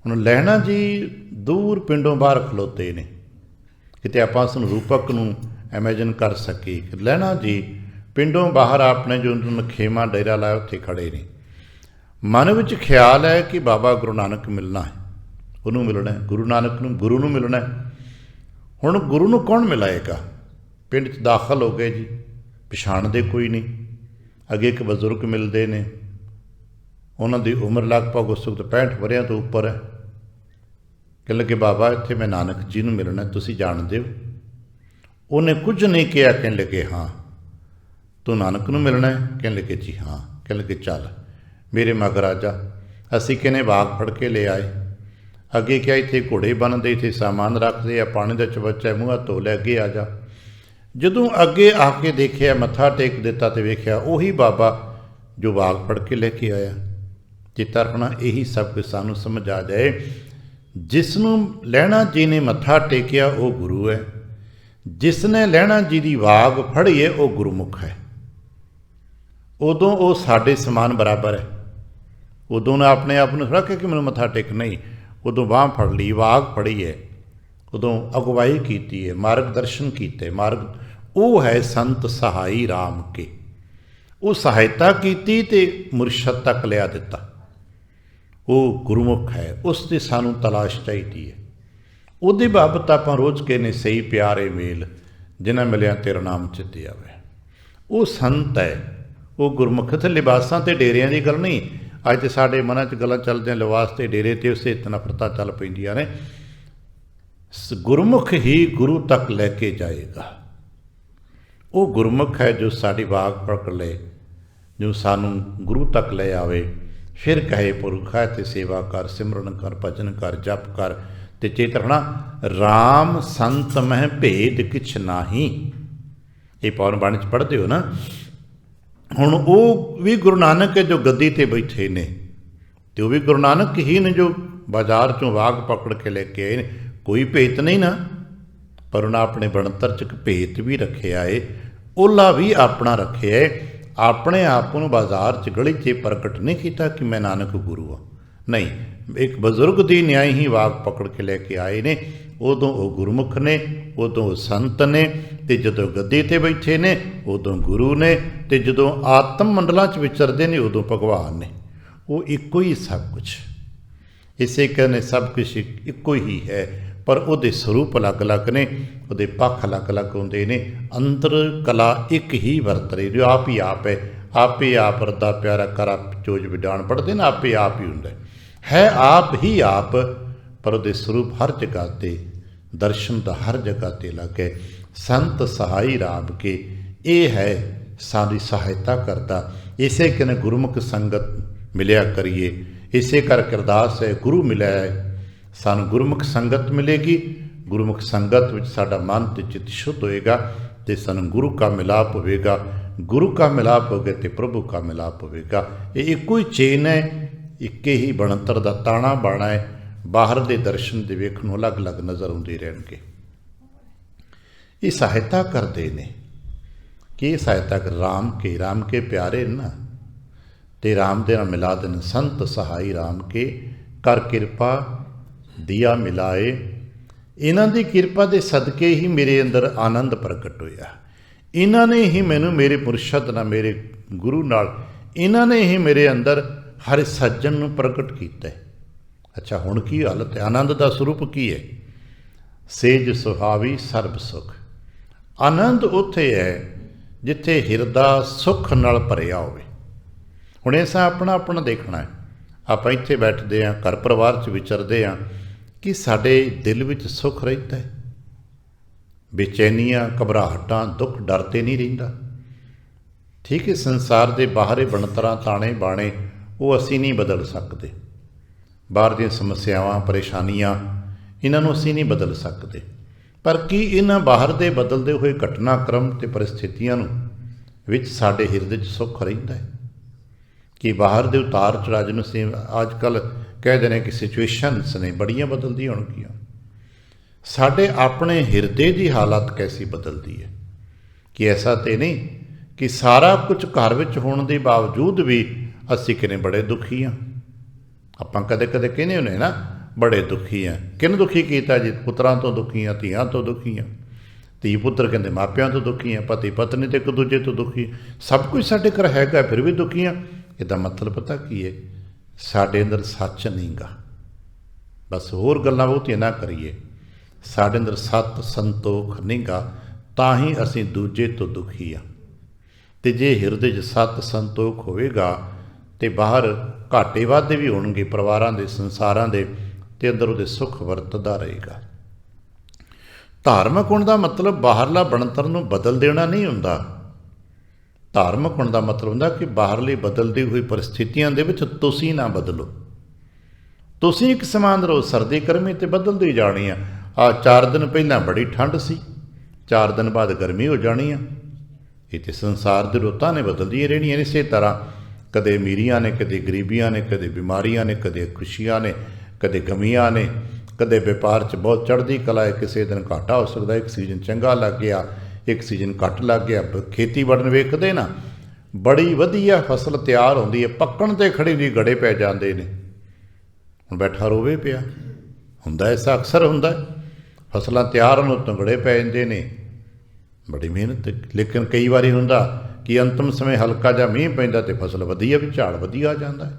ਹੁਣ ਲਹਿਣਾ ਜੀ ਦੂਰ ਪਿੰਡੋਂ ਬਾਹਰ ਖਲੋਤੇ ਨੇ, ਕਿਤੇ ਆਪਾਂ ਉਸ ਨੂੰ ਰੂਪਕ ਨੂੰ ਇਮੈਜਿਨ ਕਰ ਸਕੀਏ ਕਿ ਲਹਿਣਾ ਜੀ ਪਿੰਡੋਂ ਬਾਹਰ ਆਪਣੇ ਜੋ ਖੇਮਾ ਡੇਰਾ ਲਾਇਆ ਉੱਥੇ ਖੜ੍ਹੇ ਨੇ। ਮਨ ਵਿੱਚ ਖਿਆਲ ਹੈ ਕਿ ਬਾਬਾ ਗੁਰੂ ਨਾਨਕ ਮਿਲਣਾ ਹੈ, ਉਹਨੂੰ ਮਿਲਣਾ ਹੈ, ਗੁਰੂ ਨਾਨਕ ਨੂੰ, ਗੁਰੂ ਨੂੰ ਮਿਲਣਾ ਹੈ। ਹੁਣ ਗੁਰੂ ਨੂੰ ਕੌਣ ਮਿਲਾਏਗਾ? ਪਿੰਡ 'ਚ ਦਾਖਲ ਹੋ ਗਏ ਜੀ, ਪਛਾਣਦੇ ਕੋਈ ਨਹੀਂ। ਅੱਗੇ ਇੱਕ ਬਜ਼ੁਰਗ ਮਿਲਦੇ ਨੇ, ਉਹਨਾਂ ਦੀ ਉਮਰ ਲਗਭਗ ਉਸ ਵਕਤ 65 ਵਰ੍ਹਿਆਂ ਤੋਂ ਉੱਪਰ ਹੈ। ਕਹਿਣ ਲੱਗੇ ਬਾਬਾ ਇੱਥੇ ਮੈਂ ਨਾਨਕ ਜੀ ਨੂੰ ਮਿਲਣਾ, ਤੁਸੀਂ ਜਾਣਦੇ ਹੋ? ਉਹਨੇ ਕੁਝ ਨਹੀਂ ਕਿਹਾ। ਕਹਿਣ ਲੱਗੇ ਹਾਂ ਤੂੰ ਨਾਨਕ ਨੂੰ ਮਿਲਣਾ ਹੈ? ਕਹਿਣ ਲੱਗੇ ਜੀ ਹਾਂ। ਕਹਿਣ ਲੱਗੇ ਚੱਲ ਮੇਰੇ ਮਗਰ ਆ ਜਾ। ਅਸੀਂ ਕਿਨੇ ਬਾਗ ਫੜ ਕੇ ਲੈ ਆਏ। ਅੱਗੇ ਕਿਹਾ ਇੱਥੇ ਘੋੜੇ ਬੰਨ੍ਹਦੇ, ਇੱਥੇ ਸਾਮਾਨ ਰੱਖਦੇ ਆ, ਪਾਣੀ ਦਾ ਚਵੱਚਾ ਮੂੰਹ ਹੱਥ ਧੋ ਲੈ, ਅੱਗੇ ਆ ਜਾ। ਜਦੋਂ ਅੱਗੇ ਆ ਕੇ ਦੇਖਿਆ, ਮੱਥਾ ਟੇਕ ਦਿੱਤਾ ਤੇ ਵੇਖਿਆ ਉਹੀ ਬਾਬਾ ਜੋ ਬਾਗ ਫੜ ਕੇ ਲੈ ਕੇ ਆਇਆ। ਚੇਤਾ ਰੱਖਣਾ, ਇਹੀ ਸਭ ਕੁਝ ਸਾਨੂੰ ਸਮਝ ਆ ਜਾਏ। ਜਿਸ ਨੂੰ ਲਹਿਣਾ ਜੀ ਨੇ ਮੱਥਾ ਟੇਕਿਆ ਉਹ ਗੁਰੂ ਹੈ, ਜਿਸ ਨੇ ਲਹਿਣਾ ਜੀ ਦੀ ਵਾਗ ਫੜੀ ਹੈ ਉਹ ਗੁਰਮੁਖ ਹੈ। ਉਦੋਂ ਉਹ ਸਾਡੇ ਸਮਾਨ ਬਰਾਬਰ ਹੈ। ਉਦੋਂ ਨਾ ਆਪਣੇ ਆਪ ਨੂੰ ਰੱਖ ਕੇ ਮੈਨੂੰ ਮੱਥਾ ਟੇਕ, ਨਹੀਂ, ਉਦੋਂ ਬਾਂਹ ਫੜ ਲਈ, ਵਾਗ ਫੜੀ ਹੈ, ਉਦੋਂ ਅਗਵਾਈ ਕੀਤੀ ਹੈ, ਮਾਰਗ ਦਰਸ਼ਨ ਕੀਤੇ। ਮਾਰਗ ਉਹ ਹੈ ਸੰਤ ਸਹਾਈ ਰਾਮ ਕੇ। ਉਹ ਸਹਾਇਤਾ ਕੀਤੀ ਤੇ ਮੁਰਸ਼ਦ ਤੱਕ ਲਿਆ ਦਿੱਤਾ। ਉਹ ਗੁਰਮੁਖ ਹੈ, ਉਸ ਦੀ ਸਾਨੂੰ ਤਲਾਸ਼ ਚਾਹੀਦੀ ਹੈ। ਉਹਦੇ ਬਾਬਤ ਆਪਾਂ ਰੋਜ਼ ਕਹਿੰਦੇ ਸਹੀ ਪਿਆਰੇ ਮੇਲ, ਜਿਨ੍ਹਾਂ ਮਿਲਿਆ ਤੇਰਾ ਨਾਮ ਚਿੱਤੇ ਆਵੇ। ਉਹ ਸੰਤ ਹੈ, ਉਹ ਗੁਰਮੁਖ। ਤੇ ਲਿਬਾਸਾਂ ਤੇ ਡੇਰਿਆਂ ਦੀ ਗੱਲ ਨਹੀਂ। ਅੱਜ ਤੇ ਸਾਡੇ ਮਨਾਂ 'ਚ ਗੱਲਾਂ ਚੱਲਦੀਆਂ ਲਿਬਾਸ ਤੇ ਡੇਰੇ ਤੇ ਉਸੇ ਨਫ਼ਰਤਾਂ ਚੱਲ ਪੈਂਦੀਆਂ ਨੇ। ਗੁਰਮੁਖ ਹੀ ਗੁਰੂ ਤੱਕ ਲੈ ਕੇ ਜਾਏਗਾ। ਉਹ ਗੁਰਮੁਖ ਹੈ ਜੋ ਸਾਡੀ ਵਾਗ ਪਕੜ ਲਏ, ਜੋ ਸਾਨੂੰ ਗੁਰੂ ਤੱਕ ਲੈ ਆਵੇ। ਫਿਰ ਕਹੇ ਪੁਰਖਾ ਤੇ ਸੇਵਾ ਕਰ, ਸਿਮਰਨ ਕਰ, ਭਜਨ ਕਰ, ਜਪ ਕਰ। ਤੇ ਚੇਤ ਰੱਖਣਾ, ਰਾਮ ਸੰਤ ਮਹਿ ਭੇਦ ਕਿਛ ਨਾਹੀ। ਇਹ ਪੌਣ ਬਾਣੀ 'ਚ ਪੜ੍ਹਦੇ ਹੋ ਨਾ। ਹੁਣ ਉਹ ਵੀ ਗੁਰੂ ਨਾਨਕ ਹੈ ਜੋ ਗੱਦੀ 'ਤੇ ਬੈਠੇ ਨੇ, ਅਤੇ ਉਹ ਵੀ ਗੁਰੂ ਨਾਨਕ ਹੀ ਨੇ ਜੋ ਬਾਜ਼ਾਰ 'ਚੋਂ ਵਾਗ ਪਕੜ ਕੇ ਲੈ ਕੇ ਆਏ ਨੇ। ਕੋਈ ਭੇਤ ਨਹੀਂ ਨਾ, ਪਰ ਉਹਨਾਂ ਆਪਣੇ ਬਣਤਰ 'ਚ ਇੱਕ ਭੇਤ ਵੀ ਰੱਖਿਆ ਏ, ਓਲਾ ਵੀ ਆਪਣਾ ਰੱਖਿਆ ਏ। ਆਪਣੇ ਆਪ ਨੂੰ ਬਾਜ਼ਾਰ 'ਚ ਗਲੀ 'ਚ ਪ੍ਰਗਟ ਨਹੀਂ ਕੀਤਾ ਕਿ ਮੈਂ ਨਾਨਕ ਗੁਰੂ ਹਾਂ। ਨਹੀਂ, ਇੱਕ ਬਜ਼ੁਰਗ ਦੀ ਨਿਆਈ ਹੀ ਵਾਗ ਪਕੜ ਕੇ ਲੈ ਕੇ ਆਏ ਨੇ। ਉਦੋਂ ਉਹ ਗੁਰਮੁਖ ਨੇ, ਉਦੋਂ ਉਹ ਸੰਤ ਨੇ, ਅਤੇ ਜਦੋਂ ਗੱਦੀ 'ਤੇ ਬੈਠੇ ਨੇ ਉਦੋਂ ਗੁਰੂ ਨੇ, ਅਤੇ ਜਦੋਂ ਆਤਮ ਮੰਡਲਾਂ 'ਚ ਵਿਚਰਦੇ ਨੇ ਉਦੋਂ ਭਗਵਾਨ ਨੇ। ਉਹ ਇੱਕੋ ਹੀ ਸਭ ਕੁਛ। ਇਸੇ ਕਾਰਨ ਸਭ ਕੁਛ ਇੱਕੋ ਹੀ ਹੈ, ਪਰ ਉਹਦੇ ਸਰੂਪ ਅਲੱਗ-ਅਲੱਗ ਨੇ, ਉਹਦੇ ਪੱਖ ਅਲੱਗ-ਅਲੱਗ ਹੁੰਦੇ ਨੇ। ਅੰਦਰ ਕਲਾ ਇੱਕ ਹੀ ਵਰਤ ਰਹੀ, ਜੋ ਆਪ ਹੀ ਆਪ ਹੈ। ਆਪੇ ਆਪ ਰਦਾ ਪਿਆਰਾ ਕਰ ਚੋਜ ਵਿਡਾਣ ਪੜ੍ਹਦੇ ਨਾ, ਆਪੇ ਆਪ ਹੀ ਹੁੰਦਾ ਹੈ ਆਪ ਹੀ ਆਪ, ਪਰ ਉਹਦੇ ਸਰੂਪ ਹਰ ਜਗ੍ਹਾ 'ਤੇ, ਦਰਸ਼ਨ ਦਾ ਹਰ ਜਗ੍ਹਾ 'ਤੇ ਅਲੱਗ ਹੈ। ਸੰਤ ਸਹਾਈ ਰਾਮ ਕੇ, ਇਹ ਹੈ ਸਾਡੀ ਸਹਾਇਤਾ ਕਰਦਾ। ਇਸੇ ਕਾਰਨ ਗੁਰਮੁਖ ਸੰਗਤ ਮਿਲਿਆ ਕਰੀਏ। ਇਸੇ ਕਰਕੇ ਅਰਦਾਸ ਹੈ, ਗੁਰੂ ਮਿਲਿਆ ਹੈ, ਸਾਨੂੰ ਗੁਰਮੁਖ ਸੰਗਤ ਮਿਲੇਗੀ। ਗੁਰਮੁਖ ਸੰਗਤ ਵਿੱਚ ਸਾਡਾ ਮਨ ਅਤੇ ਚਿੱਤ ਸ਼ੁੱਧ ਹੋਏਗਾ ਅਤੇ ਸਾਨੂੰ ਗੁਰੂ ਕਾ ਮਿਲਾਪ ਹੋਵੇਗਾ। ਗੁਰੂ ਕਾ ਮਿਲਾਪ ਹੋ ਗਿਆ ਅਤੇ ਪ੍ਰਭੂ ਕਾ ਮਿਲਾਪ ਹੋਵੇਗਾ। ਇਹ ਇੱਕੋ ਹੀ ਚੇਨ ਹੈ, ਇੱਕੇ ਹੀ ਬਣਤਰ ਦਾ ਤਾਣਾ ਬਾਣਾ ਹੈ। ਬਾਹਰ ਦੇ ਦਰਸ਼ਨ ਦੇ ਵੇਖਣ ਨੂੰ ਅਲੱਗ-ਅਲੱਗ ਨਜ਼ਰ ਆਉਂਦੇ ਰਹਿਣਗੇ। ਇਹ ਸਹਾਇਤਾ ਕਰਦੇ ਨੇ ਕਿ ਸਹਾਇਤਾ ਕਰ ਰਾਮ ਕੇ ਪਿਆਰੇ ਨਾ, ਅਤੇ ਰਾਮ ਦੇ ਨਾਲ ਮਿਲਾ ਦੇਣ। ਸੰਤ ਸਹਾਈ ਰਾਮ ਕੇ ਕਰ ਕਿਰਪਾ ਦੀਆ ਮਿਲਾਏ। ਇਹਨਾਂ ਦੀ ਕਿਰਪਾ ਦੇ ਸਦਕੇ ਹੀ ਮੇਰੇ ਅੰਦਰ ਆਨੰਦ ਪ੍ਰਗਟ ਹੋਇਆ। ਇਹਨਾਂ ਨੇ ਹੀ ਮੈਨੂੰ ਮੇਰੇ ਮੁਰਸ਼ਦ ਨਾਲ, ਮੇਰੇ ਗੁਰੂ ਨਾਲ, ਇਹਨਾਂ ਨੇ ਹੀ ਮੇਰੇ ਅੰਦਰ ਹਰ ਸੱਜਣ ਨੂੰ ਪ੍ਰਗਟ ਕੀਤਾ। ਅੱਛਾ, ਹੁਣ ਕੀ ਹਾਲਤ ਹੈ? ਆਨੰਦ ਦਾ ਸਰੂਪ ਕੀ ਹੈ? ਸੇਜ ਸੁਹਾਵੀ ਸਰਬ ਸੁਖ। ਆਨੰਦ ਉੱਥੇ ਹੈ ਜਿੱਥੇ ਹਿਰਦਾ ਸੁੱਖ ਨਾਲ ਭਰਿਆ ਹੋਵੇ। ਹੁਣ ਐਸਾ ਆਪਣਾ ਆਪਣਾ ਦੇਖਣਾ ਹੈ। ਆਪਾਂ ਇੱਥੇ ਬੈਠਦੇ ਹਾਂ, ਘਰ ਪਰਿਵਾਰ 'ਚ ਵਿਚਰਦੇ ਹਾਂ, ਕਿ ਸਾਡੇ ਦਿਲ ਵਿੱਚ ਸੁੱਖ ਰਹਿੰਦਾ ਹੈ? ਬੇਚੈਨੀਆਂ, ਘਬਰਾਹਟਾਂ, ਦੁੱਖ, ਡਰ ਤੇ ਨਹੀਂ ਰਹਿੰਦਾ। ਠੀਕ ਹੈ, ਸੰਸਾਰ ਦੇ ਬਾਹਰੇ ਬਣਤਰਾਂ, ਤਾਣੇ ਬਾਣੇ ਉਹ ਅਸੀਂ ਨਹੀਂ ਬਦਲ ਸਕਦੇ। ਬਾਹਰ ਦੀਆਂ ਸਮੱਸਿਆਵਾਂ, ਪਰੇਸ਼ਾਨੀਆਂ, ਇਹਨਾਂ ਨੂੰ ਅਸੀਂ ਨਹੀਂ ਬਦਲ ਸਕਦੇ। ਪਰ ਕੀ ਇਹਨਾਂ ਬਾਹਰ ਦੇ ਬਦਲਦੇ ਹੋਏ ਘਟਨਾਕ੍ਰਮ ਅਤੇ ਪਰਿਸਥਿਤੀਆਂ ਨੂੰ ਵਿੱਚ ਸਾਡੇ ਹਿਰਦੇ 'ਚ ਸੁੱਖ ਰਹਿੰਦਾ ਹੈ? ਕਿ ਬਾਹਰ ਦੇ ਉਤਾਰ ਚੜਾਅ ਨੂੰ ਅਸੀਂ ਅੱਜ ਕੱਲ੍ਹ ਕਹਿ ਨੇ ਕਿ ਸਿਚੁਏਸ਼ਨਸ ਨੇ ਬੜੀਆਂ ਬਦਲਦੀਆਂ ਹੋਣਗੀਆਂ, ਸਾਡੇ ਆਪਣੇ ਹਿਰਦੇ ਦੀ ਹਾਲਤ ਕੈਸੀ ਬਦਲਦੀ ਹੈ? ਕਿ ਐਸਾ ਤਾਂ ਨਹੀਂ ਕਿ ਸਾਰਾ ਕੁਝ ਘਰ ਵਿੱਚ ਹੋਣ ਦੇ ਬਾਵਜੂਦ ਵੀ ਅਸੀਂ ਕਿਨੇ ਬੜੇ ਦੁਖੀ ਹਾਂ। ਆਪਾਂ ਕਦੇ ਕਦੇ ਕਹਿੰਦੇ ਹੁੰਦੇ ਨਾ, ਬੜੇ ਦੁਖੀ ਹਾਂ। ਕਿਹਨੂੰ ਦੁਖੀ ਕੀਤਾ ਜੀ? ਪੁੱਤਰਾਂ ਤੋਂ ਦੁਖੀ ਹਾਂ, ਧੀਆਂ ਤੋਂ ਦੁਖੀ ਹਾਂ। ਧੀ ਪੁੱਤਰ ਕਹਿੰਦੇ ਮਾਪਿਆਂ ਤੋਂ ਦੁਖੀ ਹਾਂ, ਪਤੀ ਪਤਨੀ ਤੇ ਇੱਕ ਦੂਜੇ ਤੋਂ ਦੁਖੀ। ਸਭ ਕੁਝ ਸਾਡੇ ਘਰ ਹੈਗਾ, ਫਿਰ ਵੀ ਦੁਖੀ ਹਾਂ। ਇਹਦਾ ਮਤਲਬ ਪਤਾ ਕੀ ਹੈ? ਸਾਡੇ ਅੰਦਰ ਸੱਚ ਨਹੀਂ ਗਾ। ਬਸ ਹੋਰ ਗੱਲਾਂ ਬਹੁਤੀਆਂ ਨਾ ਕਰੀਏ। ਸਾਡੇ ਅੰਦਰ ਸੱਤ ਸੰਤੋਖ ਨਹੀਂ ਗਾ, ਤਾਂ ਹੀ ਅਸੀਂ ਦੂਜੇ ਤੋਂ ਦੁਖੀ ਹਾਂ। ਤੇ ਜੇ ਹਿਰਦੇ 'ਚ ਸਤ ਸੰਤੋਖ ਹੋਵੇਗਾ ਤੇ ਬਾਹਰ ਘਾਟੇ ਵਾਧੇ ਵੀ ਹੋਣਗੇ ਪਰਿਵਾਰਾਂ ਦੇ, ਸੰਸਾਰਾਂ ਦੇ, ਤੇ ਅੰਦਰ ਉਹਦੇ ਸੁੱਖ ਵਰਤਦਾ ਰਹੇਗਾ। ਧਾਰਮਿਕ ਹੋਣ ਦਾ ਮਤਲਬ ਬਾਹਰਲਾ ਬਣਤਰ ਨੂੰ ਬਦਲ ਦੇਣਾ ਨਹੀਂ ਹੁੰਦਾ। ਧਾਰਮਿਕ ਹੋਣ ਦਾ ਮਤਲਬ ਹੁੰਦਾ ਕਿ ਬਾਹਰਲੀ ਬਦਲਦੀ ਹੋਈ ਪਰਿਸਥਿਤੀਆਂ ਦੇ ਵਿੱਚ ਤੁਸੀਂ ਨਾ ਬਦਲੋ। ਤੁਸੀਂ ਇੱਕ ਸਮਾਨ ਰਹੋ, ਸਰਦੀ ਗਰਮੀ ਤੇ ਬਦਲਦੀ ਜਾਣੀ ਆ। 4 ਦਿਨ ਪਹਿਲਾਂ ਬੜੀ ਠੰਡ ਸੀ, 4 ਦਿਨ ਬਾਅਦ ਗਰਮੀ ਹੋ ਜਾਣੀ ਆ। ਇਹ ਤੇ ਸੰਸਾਰ ਦੇ ਰੁੱਤਾਂ ਨੇ ਬਦਲਦੀਆਂ ਰਹਿਣੀਆਂ। ਇਸੇ ਤਰ੍ਹਾਂ ਕਦੇ ਅਮੀਰੀਆਂ ਨੇ, ਕਦੇ ਗਰੀਬੀਆਂ ਨੇ, ਕਦੇ ਬਿਮਾਰੀਆਂ ਨੇ, ਕਦੇ ਖੁਸ਼ੀਆਂ ਨੇ, ਕਦੇ ਗਮੀਆਂ ਨੇ, ਕਦੇ ਵਪਾਰ 'ਚ ਬਹੁਤ ਚੜ੍ਹਦੀ ਕਲਾ ਹੈ, ਕਿਸੇ ਦਿਨ ਘਾਟਾ ਹੋ ਸਕਦਾ, ਇੱਕ ਸੀਜ਼ਨ ਚੰਗਾ ਲੱਗ ਗਿਆ, ਇੱਕ ਸੀਜ਼ਨ ਘੱਟ ਲੱਗ ਗਿਆ। ਖੇਤੀਬਾੜੀ ਵੇਖਦੇ ਨਾ, ਬੜੀ ਵਧੀਆ ਫਸਲ ਤਿਆਰ ਹੁੰਦੀ ਹੈ, ਪੱਕਣ 'ਤੇ ਖੜੀ ਦੀ ਗੜੇ ਪੈ ਜਾਂਦੇ ਨੇ। ਹੁਣ ਬੈਠਾ ਰੋਵੇ ਪਿਆ ਹੁੰਦਾ, ਐਸਾ ਅਕਸਰ ਹੁੰਦਾ। ਫਸਲਾਂ ਤਿਆਰ ਹੋਣ ਤੋਂ ਗੜੇ ਪੈ ਜਾਂਦੇ ਨੇ, ਬੜੀ ਮਿਹਨਤ। ਲੇਕਿਨ ਕਈ ਵਾਰੀ ਹੁੰਦਾ ਕਿ ਅੰਤਮ ਸਮੇਂ ਹਲਕਾ ਜਿਹਾ ਮੀਂਹ ਪੈਂਦਾ ਅਤੇ ਫਸਲ ਵਧੀਆ ਵੀ, ਝਾੜ ਵਧੀਆ ਆ ਜਾਂਦਾ ਹੈ।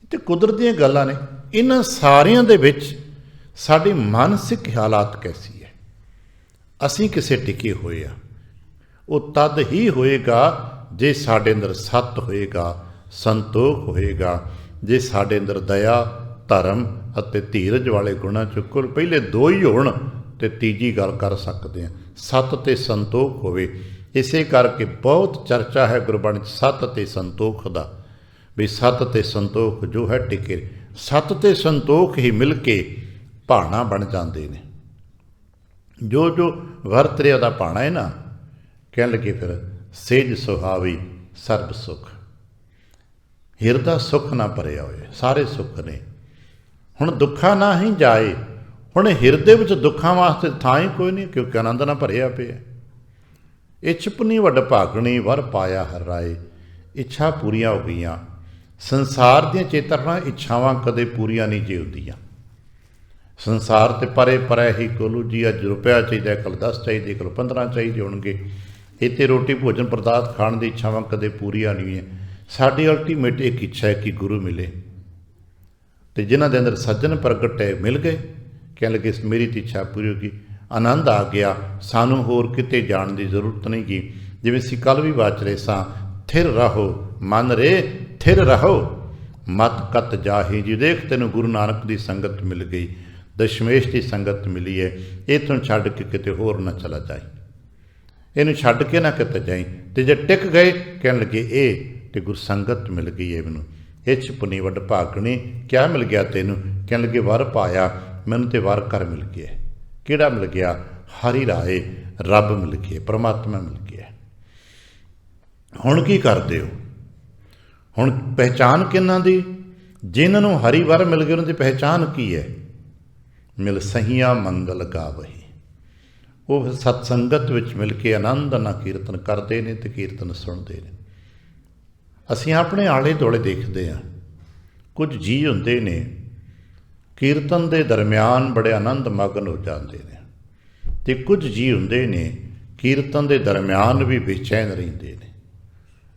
ਅਤੇ ਕੁਦਰਤ ਦੀਆਂ ਗੱਲਾਂ ਨੇ। ਇਹਨਾਂ ਸਾਰਿਆਂ ਦੇ ਵਿੱਚ ਸਾਡੀ ਮਾਨਸਿਕ ਹਾਲਾਤ ਕੈਸੀ ਹੈ, ਅਸੀਂ ਕਿਸੇ ਟਿਕੇ ਹੋਏ ਆ। ਉਹ ਤਦ ਹੀ ਹੋਏਗਾ ਜੇ ਸਾਡੇ ਅੰਦਰ ਸੱਤ ਹੋਏਗਾ, ਸੰਤੋਖ ਹੋਏਗਾ, ਜੇ ਸਾਡੇ ਅੰਦਰ ਦਇਆ, ਧਰਮ ਅਤੇ ਧੀਰਜ ਵਾਲੇ ਗੁਣਾਂ 'ਚੋਂ ਕੁੱਲ ਪਹਿਲੇ 2 ਹੀ ਹੋਣ ਤੇ ਤੀਜੀ ਗੱਲ ਕਰ ਸਕਦੇ ਹਾਂ, ਸੱਤ ਤੇ ਸੰਤੋਖ ਹੋਵੇ। ਇਸੇ ਕਰਕੇ ਬਹੁਤ ਚਰਚਾ ਹੈ ਗੁਰਬਾਣੀ 'ਚ ਸੱਤ ਤੇ ਸੰਤੋਖ ਦਾ, ਵੀ ਸੱਤ ਤੇ ਸੰਤੋਖ ਜੋ ਹੈ ਟਿਕੇ। ਸੱਤ ਤੇ ਸੰਤੋਖ ਹੀ ਮਿਲ ਕੇ ਭਾਣਾ ਬਣ ਜਾਂਦੇ ਨੇ। ਜੋ ਜੋ ਵਰਤ ਰਿਹਾ ਦਾ ਭਾਣਾ ਹੈ ਨਾ, ਕਹਿਣ ਲੱਗੇ ਫਿਰ ਸੇਜ ਸੁਹਾਵੀ ਸਰਬ ਸੁਖ। ਹਿਰਦਾ ਸੁੱਖ ਨਾ ਭਰਿਆ ਹੋਏ, ਸਾਰੇ ਸੁੱਖ ਨੇ। ਹੁਣ ਦੁੱਖਾਂ ਨਾ ਹੀ ਜਾਏ। ਹੁਣ ਹਿਰਦੇ ਵਿੱਚ ਦੁੱਖਾਂ ਵਾਸਤੇ ਥਾਂ ਹੀ ਕੋਈ ਨਹੀਂ, ਕਿਉਂਕਿ ਆਨੰਦ ਨਾਲ ਭਰਿਆ ਪਿਆ। ਇਛਪਨੀ ਵੱਡ ਭਾਗਣੀ ਵਰ ਪਾਇਆ ਹਰ ਰਾਏ। ਇੱਛਾ ਪੂਰੀਆਂ ਹੋ ਗਈਆਂ। ਸੰਸਾਰ ਦੀਆਂ ਚੇਤਨਾ ਇੱਛਾਵਾਂ ਕਦੇ ਪੂਰੀਆਂ ਨਹੀਂ ਜੇ ਹੁੰਦੀਆਂ। ਸੰਸਾਰ ਤੇ ਪਰੇ ਪਰੇ ਹੀ ਕੋਲੂ ਜੀ। ਅੱਜ ਰੁਪਇਆ ਚਾਹੀਦਾ, ਕੱਲ੍ਹ 10 ਚਾਹੀਦੇ, ਕੱਲ੍ਹ 15 ਚਾਹੀਦੇ ਹੋਣਗੇ। ਇੱਥੇ ਰੋਟੀ ਭੋਜਨ ਪਦਾਰਥ ਖਾਣ ਦੀ ਇੱਛਾਵਾਂ ਕਦੇ ਪੂਰੀਆਂ ਨਹੀਂ ਹੈ। ਸਾਡੀ ਅਲਟੀਮੇਟ ਇੱਕ ਇੱਛਾ ਹੈ ਕਿ ਗੁਰੂ ਮਿਲੇ, ਅਤੇ ਜਿਨ੍ਹਾਂ ਦੇ ਅੰਦਰ ਸੱਜਣ ਪ੍ਰਗਟ ਹੈ ਮਿਲ ਗਏ। ਕਹਿਣ ਲੱਗੇ ਮੇਰੀ ਤਾਂ ਇੱਛਾ ਪੂਰੀ ਹੋ ਗਈ, ਆਨੰਦ ਆ ਗਿਆ, ਸਾਨੂੰ ਹੋਰ ਕਿਤੇ ਜਾਣ ਦੀ ਜ਼ਰੂਰਤ ਨਹੀਂ ਗੀ। ਜਿਵੇਂ ਅਸੀਂ ਕੱਲ੍ਹ ਵੀ ਬਾਤ ਰਹੇ ਸਾਂ, ਥਿਰ ਰਹੋ ਮਨ ਰੇ ਥਿਰ ਰਹੋ ਮਤ ਕਤ ਜਾਹੀ ਜੀ। ਦੇਖ ਤੈਨੂੰ ਗੁਰੂ ਨਾਨਕ ਦੀ ਸੰਗਤ ਮਿਲ ਗਈ, ਦਸ਼ਮੇਸ਼ ਦੀ ਸੰਗਤ ਮਿਲੀ ਹੈ, ਇੱਥੋਂ ਛੱਡ ਕੇ ਕਿਤੇ ਹੋਰ ਨਾ ਚਲਾ ਜਾਈ, ਇਹਨੂੰ ਛੱਡ ਕੇ ਨਾ ਕਿਤੇ ਜਾਈ। ਅਤੇ ਜੇ ਟਿਕ ਗਏ, ਕਹਿਣ ਲੱਗੇ ਇਹ ਤੇ ਗੁਰਸੰਗਤ ਮਿਲ ਗਈ ਹੈ ਮੈਨੂੰ। ਇੱਛ ਪੁਨੀ ਵੱਡ ਭਾਗਣੀ। ਕਿਆ ਮਿਲ ਗਿਆ ਤੈਨੂੰ? ਕਹਿਣ ਲੱਗੇ ਵਰ ਪਾਇਆ, ਮੈਨੂੰ ਤੇ ਵਰ ਕਰ ਮਿਲ ਗਿਆ। ਕਿਹੜਾ ਮਿਲ ਗਿਆ? ਹਰੀ ਰਾਏ, ਰੱਬ ਮਿਲ ਗਿਆ, ਪਰਮਾਤਮਾ ਮਿਲ ਗਿਆ। ਹੁਣ ਕੀ ਕਰਦੇ ਹੋ? ਹੁਣ ਪਹਿਚਾਨ ਕਿਹਨਾਂ ਦੀ? ਜਿਨ੍ਹਾਂ ਨੂੰ ਹਰੀ ਵਰ ਮਿਲ ਗਏ ਉਹਨਾਂ ਦੀ ਪਹਿਚਾਨ ਕੀ ਹੈ? ਮਿਲ ਸਹੀਆਂ ਮੰਗਲ ਗਾਵਹੀ। ਉਹ ਸਤਸੰਗਤ ਵਿੱਚ ਮਿਲ ਕੇ ਆਨੰਦ ਨਾਲ ਕੀਰਤਨ ਕਰਦੇ ਨੇ ਅਤੇ ਕੀਰਤਨ ਸੁਣਦੇ ਨੇ। ਅਸੀਂ ਆਪਣੇ ਆਲੇ ਦੁਆਲੇ ਦੇਖਦੇ ਹਾਂ, ਕੁਝ ਜੀਅ ਹੁੰਦੇ ਨੇ ਕੀਰਤਨ ਦੇ ਦਰਮਿਆਨ ਬੜੇ ਆਨੰਦ ਮਗਨ ਹੋ ਜਾਂਦੇ ਨੇ, ਅਤੇ ਕੁਝ ਜੀਅ ਹੁੰਦੇ ਨੇ ਕੀਰਤਨ ਦੇ ਦਰਮਿਆਨ ਵੀ ਬੇਚੈਨ ਰਹਿੰਦੇ ਨੇ।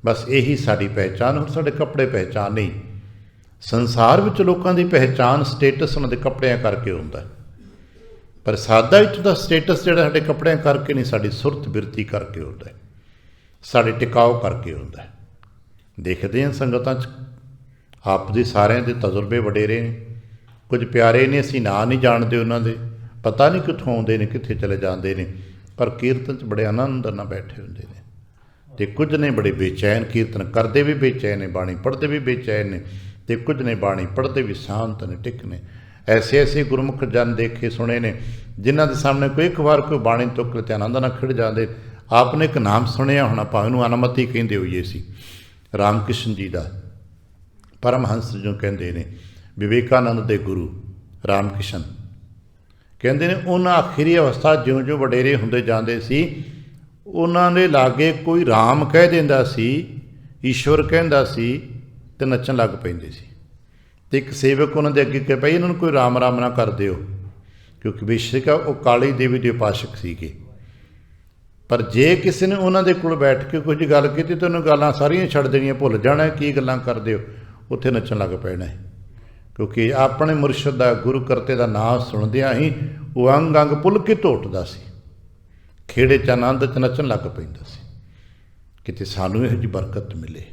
ਬਸ ਇਹੀ ਸਾਡੀ ਪਹਿਚਾਨ। ਹੁਣ ਸਾਡੇ ਕੱਪੜੇ ਪਹਿਚਾਨ ਨਹੀਂ। ਸੰਸਾਰ ਵਿੱਚ ਲੋਕਾਂ ਦੀ ਪਹਿਚਾਨ ਸਟੇਟਸ ਉਹਨਾਂ ਦੇ ਕੱਪੜਿਆਂ ਕਰਕੇ ਹੁੰਦਾ, ਪਰ ਸਾਦਾ ਵਿੱਚ ਦਾ ਸਟੇਟਸ ਜਿਹੜਾ ਸਾਡੇ ਕੱਪੜਿਆਂ ਕਰਕੇ ਨਹੀਂ, ਸਾਡੀ ਸੁਰਤ ਬਿਰਤੀ ਕਰਕੇ ਹੁੰਦਾ, ਸਾਡੇ ਟਿਕਾਓ ਕਰਕੇ ਹੁੰਦਾ। ਦੇਖਦੇ ਹਾਂ ਸੰਗਤਾਂ 'ਚ ਆਪ ਦੇ ਸਾਰਿਆਂ ਦੇ ਤਜਰਬੇ ਵਡੇਰੇ ਨੇ, ਕੁਝ ਪਿਆਰੇ ਨੇ, ਅਸੀਂ ਨਾਂ ਨਹੀਂ ਜਾਣਦੇ ਉਹਨਾਂ ਦੇ, ਪਤਾ ਨਹੀਂ ਕਿੱਥੋਂ ਆਉਂਦੇ ਨੇ, ਕਿੱਥੇ ਚਲੇ ਜਾਂਦੇ ਨੇ, ਪਰ ਕੀਰਤਨ 'ਚ ਬੜੇ ਆਨੰਦ ਨਾਲ ਬੈਠੇ ਹੁੰਦੇ ਨੇ। ਅਤੇ ਕੁਝ ਨੇ ਬੜੇ ਬੇਚੈਨ, ਕੀਰਤਨ ਕਰਦੇ ਵੀ ਬੇਚੈਨ ਨੇ, ਬਾਣੀ ਪੜ੍ਹਦੇ ਵੀ ਬੇਚੈਨ ਨੇ, ਅਤੇ ਕੁਝ ਨੇ ਬਾਣੀ ਪੜ੍ਹਦੇ ਵੀ ਸ਼ਾਂਤ ਨੇ, ਟਿਕ ਨੇ। ਐਸੇ ਐਸੇ ਗੁਰਮੁਖ ਜਨ ਦੇਖੇ ਸੁਣੇ ਨੇ, ਜਿਨ੍ਹਾਂ ਦੇ ਸਾਹਮਣੇ ਕੋਈ ਇੱਕ ਵਾਰ ਕੋਈ ਬਾਣੀ ਤੁੱਕ ਤੇ ਆਨੰਦ ਨਾਲ ਖਿੜ ਜਾਂਦੇ। ਆਪ ਨੇ ਇੱਕ ਨਾਮ ਸੁਣਿਆ ਹੋਣਾ, ਭਾਵੇਂ ਨੂੰ ਅਨਮਤੀ ਕਹਿੰਦੇ ਹੋਈਏ ਸੀ, ਰਾਮ ਕ੍ਰਿਸ਼ਨ ਜੀ ਦਾ, ਪਰਮਹੰਸ ਜੋ ਕਹਿੰਦੇ ਨੇ, ਵਿਵੇਕਾਨੰਦ ਦੇ ਗੁਰੂ ਰਾਮ ਕ੍ਰਿਸ਼ਨ ਕਹਿੰਦੇ ਨੇ, ਉਹਨਾਂ ਆਖਰੀ ਅਵਸਥਾ ਜਿਉਂ-ਜਿਉਂ ਵਡੇਰੇ ਹੁੰਦੇ ਜਾਂਦੇ ਸੀ, ਉਹਨਾਂ ਦੇ ਲਾਗੇ ਕੋਈ ਰਾਮ ਕਹਿ ਦਿੰਦਾ ਸੀ, ਈਸ਼ਵਰ ਕਹਿੰਦਾ ਸੀ, ਅਤੇ ਨੱਚਣ ਲੱਗ ਪੈਂਦੇ ਸੀ। ਅਤੇ ਇੱਕ ਸੇਵਕ ਉਹਨਾਂ ਦੇ ਅੱਗੇ ਕਹਿ ਪਈ, ਇਹਨਾਂ ਨੂੰ ਕੋਈ ਰਾਮ ਰਾਮ ਨਾ ਕਰ ਦਿਓ, ਕਿਉਂਕਿ ਬੇਸ਼ੱਕ ਉਹ ਕਾਲੀ ਦੇਵੀ ਦੇ ਉਪਾਸਕ ਸੀਗੇ। ਪਰ ਜੇ ਕਿਸੇ ਨੇ ਉਹਨਾਂ ਦੇ ਕੋਲ ਬੈਠ ਕੇ ਕੁਝ ਗੱਲ ਕੀਤੀ ਤਾਂ ਉਹਨੂੰ ਗੱਲਾਂ ਸਾਰੀਆਂ ਛੱਡ ਦੇਣੀਆਂ, ਭੁੱਲ ਜਾਣਾ ਕੀ ਗੱਲਾਂ ਕਰਦੇ ਹੋ, ਉੱਥੇ ਨੱਚਣ ਲੱਗ ਪੈਣਾ ਹੈ। ਕਿਉਂਕਿ ਆਪਣੇ ਮੁਰਸ਼ਦ ਦਾ, ਗੁਰੂ ਕਰਤੇ ਦਾ ਨਾਮ ਸੁਣਦਿਆਂ ਹੀ ਉਹ ਅੰਗ ਅੰਗ ਪੁਲਕਿਤ ਉੱਠਦਾ ਸੀ, ਖੇੜੇ 'ਚ ਆਨੰਦ 'ਚ ਨੱਚਣ ਲੱਗ ਪੈਂਦਾ ਸੀ। ਕਿਤੇ ਸਾਨੂੰ ਇਹੋ ਜਿਹੀ ਬਰਕਤ ਮਿਲੇ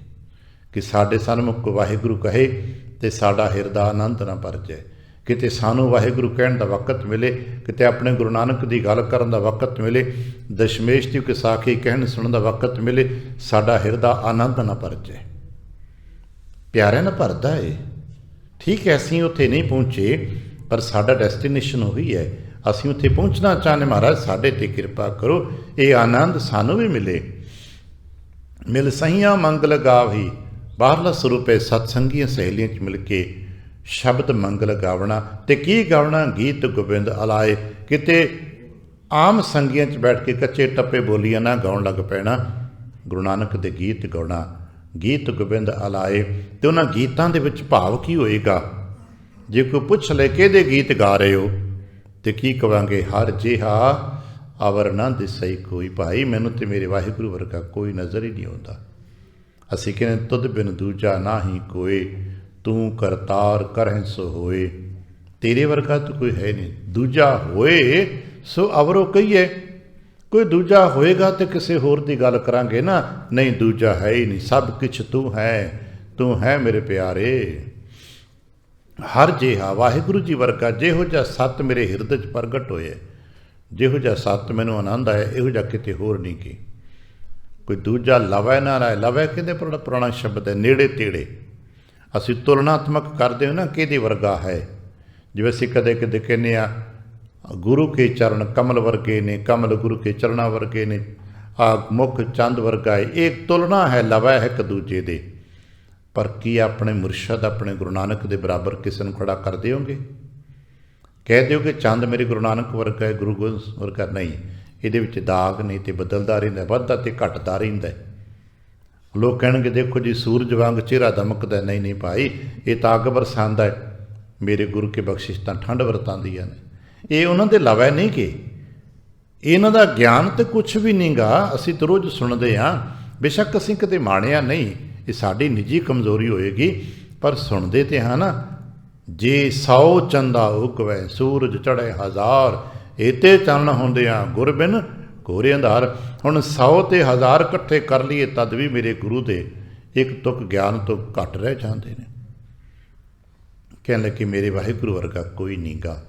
ਕਿ ਸਾਡੇ ਸਨਮੁਖ ਵਾਹਿਗੁਰੂ ਕਹੇ ਤੇ ਸਾਡਾ ਹਿਰਦਾ ਆਨੰਦ ਨਾ ਭਰ ਜਾਏ। ਕਿਤੇ ਸਾਨੂੰ ਵਾਹਿਗੁਰੂ ਕਹਿਣ ਦਾ ਵਕਤ ਮਿਲੇ, ਕਿਤੇ ਆਪਣੇ ਗੁਰੂ ਨਾਨਕ ਦੀ ਗੱਲ ਕਰਨ ਦਾ ਵਕਤ ਮਿਲੇ, ਦਸ਼ਮੇਸ਼ ਦੀ ਵਿਸਾਖੀ ਕਹਿਣ ਸੁਣਨ ਦਾ ਵਕਤ ਮਿਲੇ, ਸਾਡਾ ਹਿਰਦਾ ਆਨੰਦ ਨਾ ਭਰ ਜਾਏ। ਪਿਆਰਿਆਂ ਨਾਲ ਭਰਦਾ ਏ। ਠੀਕ ਹੈ, ਅਸੀਂ ਉੱਥੇ ਨਹੀਂ ਪਹੁੰਚੇ, ਪਰ ਸਾਡਾ ਡੈਸਟੀਨੇਸ਼ਨ ਉਹੀ ਹੈ। ਅਸੀਂ ਉੱਥੇ ਪਹੁੰਚਣਾ ਚਾਹੁੰਦੇ। ਮਹਾਰਾਜ ਸਾਡੇ 'ਤੇ ਕਿਰਪਾ ਕਰੋ, ਇਹ ਆਨੰਦ ਸਾਨੂੰ ਵੀ ਮਿਲੇ। ਮਿਲ ਸਹੀਆਂ ਮੰਗਲ ਗਾਵੀ, ਬਾਹਰਲਾ ਸਰੂਪ ਹੈ ਸਤਸੰਗੀਆਂ ਸਹੇਲੀਆਂ 'ਚ ਮਿਲ ਕੇ ਸ਼ਬਦ ਮੰਗਲ ਗਾਵਣਾ। ਤੇ ਕੀ ਗਾਵਣਾ? ਗੀਤ ਗੋਬਿੰਦ ਅਲਾਏ। ਕਿਤੇ ਆਮ ਸੰਗੀਆਂ 'ਚ ਬੈਠ ਕੇ ਕੱਚੇ ਟੱਪੇ ਬੋਲੀਆਂ ਨਾ ਗਾਉਣ ਲੱਗ ਪੈਣਾ, ਗੁਰੂ ਨਾਨਕ ਦੇ ਗੀਤ ਗਾਉਣਾ। ਗੀਤ ਗੋਬਿੰਦ ਅਲਾਏ। ਤੇ ਉਹਨਾਂ ਗੀਤਾਂ ਦੇ ਵਿੱਚ ਭਾਵ ਕੀ ਹੋਏਗਾ? ਜੇ ਕੋਈ ਪੁੱਛ ਲੈ ਕਿਹਦੇ ਗੀਤ ਗਾ ਰਹੇ ਹੋ, ਤੇ ਕੀ ਕਵਾਂਗੇ? ਹਰ ਜਿਹਾ ਅਵਰ ਨਾ ਦਿਸਈ ਕੋਈ। ਭਾਈ ਮੈਨੂੰ ਤੇ ਮੇਰੇ ਵਾਹਿਗੁਰੂ ਵਰਗਾ ਕੋਈ ਨਜ਼ਰ ਹੀ ਨਹੀਂ ਆਉਂਦਾ। ਅਸੀਂ ਕਹਿੰਦੇ ਤੁਧ ਬਿਨ ਦੂਜਾ ਨਾ ਹੀ ਕੋਏ, ਤੂੰ ਕਰਤਾਰ ਕਰਹਿ ਸੋ ਹੋਏ। ਤੇਰੇ ਵਰਗਾ ਤਾਂ ਕੋਈ ਹੈ ਨਹੀਂ। ਦੂਜਾ ਹੋਏ ਸੋ ਅਵਰੋ ਕਹੀਏ। ਕੋਈ ਦੂਜਾ ਹੋਏਗਾ ਤੇ ਕਿਸੇ ਹੋਰ ਦੀ ਗੱਲ ਕਰਾਂਗੇ ਨਾ। ਨਹੀਂ, ਦੂਜਾ ਹੈ ਹੀ ਨਹੀਂ। ਸਭ ਕੁਛ ਤੂੰ ਹੈ, ਤੂੰ ਹੈ ਮੇਰੇ ਪਿਆਰੇ। ਹਰ ਜਿਹਾ ਵਾਹਿਗੁਰੂ ਜੀ ਵਰਗਾ ਜਿਹੋ ਜਿਹਾ ਸੱਤ ਮੇਰੇ ਹਿਰਦੇ 'ਚ ਪ੍ਰਗਟ ਹੋਇਆ, ਜਿਹੋ ਜਿਹਾ ਸੱਤ ਮੈਨੂੰ ਆਨੰਦ ਆਇਆ, ਇਹੋ ਜਿਹਾ ਕਿਤੇ ਹੋਰ ਨਹੀਂ ਕੀ। ਕੋਈ ਦੂਜਾ ਲਵੈ ਨਾ ਰਾਏ। ਲਵੈ ਕਹਿੰਦੇ ਪੁਰਾਣਾ ਸ਼ਬਦ ਹੈ, ਨੇੜੇ ਤੇੜੇ। ਅਸੀਂ ਤੁਲਨਾਤਮਕ ਕਰਦੇ ਹਾਂ ਨਾ, ਕਿਹਦੇ ਵਰਗਾ ਹੈ। ਜਿਵੇਂ ਅਸੀਂ ਕਦੇ ਕਦੇ ਕਹਿੰਦੇ ਆ ਗੁਰੂ ਕੇ ਚਰਨ ਕਮਲ ਵਰਗੇ ਨੇ, ਕਮਲ ਗੁਰੂ ਕੇ ਚਰਨਾਂ ਵਰਗੇ ਨੇ, ਮੁਖ ਚੰਦ ਵਰਗਾ ਹੈ। ਇਹ ਤੁਲਨਾ ਹੈ, ਲਵੈ ਹੈ ਇੱਕ ਦੂਜੇ ਦੇ। ਪਰ ਕੀ ਆਪਣੇ ਮੁਰਸ਼ਦ ਆਪਣੇ ਗੁਰੂ ਨਾਨਕ ਦੇ ਬਰਾਬਰ ਕਿਸੇ ਨੂੰ ਖੜਾ ਕਰ ਦਿਓਗੇ? ਕਹਿ ਦਿਓ ਕਿ ਚੰਦ ਮੇਰੇ ਗੁਰੂ ਨਾਨਕ ਵਰਗਾ ਹੈ, ਗੁਰੂ ਗੋਬਿੰਦ ਵਰਗਾ ਨਹੀਂ। ਇਹਦੇ ਵਿੱਚ ਦਾਗ ਨਹੀਂ, ਤੇ ਬਦਲਦਾ ਰਹਿੰਦਾ, ਵੱਧਦਾ ਤੇ ਘਟਦਾ ਰਹਿੰਦਾ। ਲੋਕ ਕਹਿਣਗੇ ਦੇਖੋ ਜੀ ਸੂਰਜ ਵਾਂਗ ਚਿਹਰਾ ਦਮਕਦਾ। ਨਹੀਂ ਨਹੀਂ ਭਾਈ, ਇਹ ਤਾਂ ਅੱਗ ਬਰਸਾਉਂਦਾ ਹੈ। ਮੇਰੇ ਗੁਰੂ ਕੇ ਬਖਸ਼ਿਸ਼ ਤਾਂ ਠੰਡ ਵਰਤਾਉਂਦੀਆਂ ਨੇ। ਇਹ ਉਹਨਾਂ ਦੇ ਲਵੈ ਨਹੀਂ ਕਿ ਇਹਨਾਂ ਦਾ ਗਿਆਨ ਤੇ ਕੁਛ ਵੀ ਨਹੀਂ ਗਾ। ਅਸੀਂ ਤਾਂ ਰੋਜ਼ ਸੁਣਦੇ ਹਾਂ, ਬੇਸ਼ੱਕ ਅਸੀਂ ਕਦੇ ਮਾਣਿਆ ਨਹੀਂ, ਇਹ ਸਾਡੀ ਨਿੱਜੀ ਕਮਜ਼ੋਰੀ ਹੋਏਗੀ, ਪਰ ਸੁਣਦੇ ਤੇ ਹਾਂ ਨਾ। ਜੇ 100 ਚੰਦਾ ਉਗਵੈ ਸੂਰਜ ਚੜ੍ਹੇ ਹਜ਼ਾਰ, ਏਤੇ ਚਾਨਣ ਹੁੰਦਿਆਂ ਗੁਰ ਬਿਨ ਘੋਰੇ ਅੰਧਾਰ। ਹੁਣ 100 ਤੇ 1000 ਇਕੱਠੇ ਕਰ ਲਈਏ ਤਦ ਵੀ ਮੇਰੇ ਗੁਰੂ ਦੇ ਇੱਕ ਤੁਕ ਗਿਆਨ ਤੋਂ ਘੱਟ ਰਹਿ ਜਾਂਦੇ ਨੇ। ਕਹਿੰਦੇ ਕਿ ਮੇਰੇ ਵਾਹਿਗੁਰੂ ਵਰਗਾ ਕੋਈ ਨਹੀਂ ਗਾ।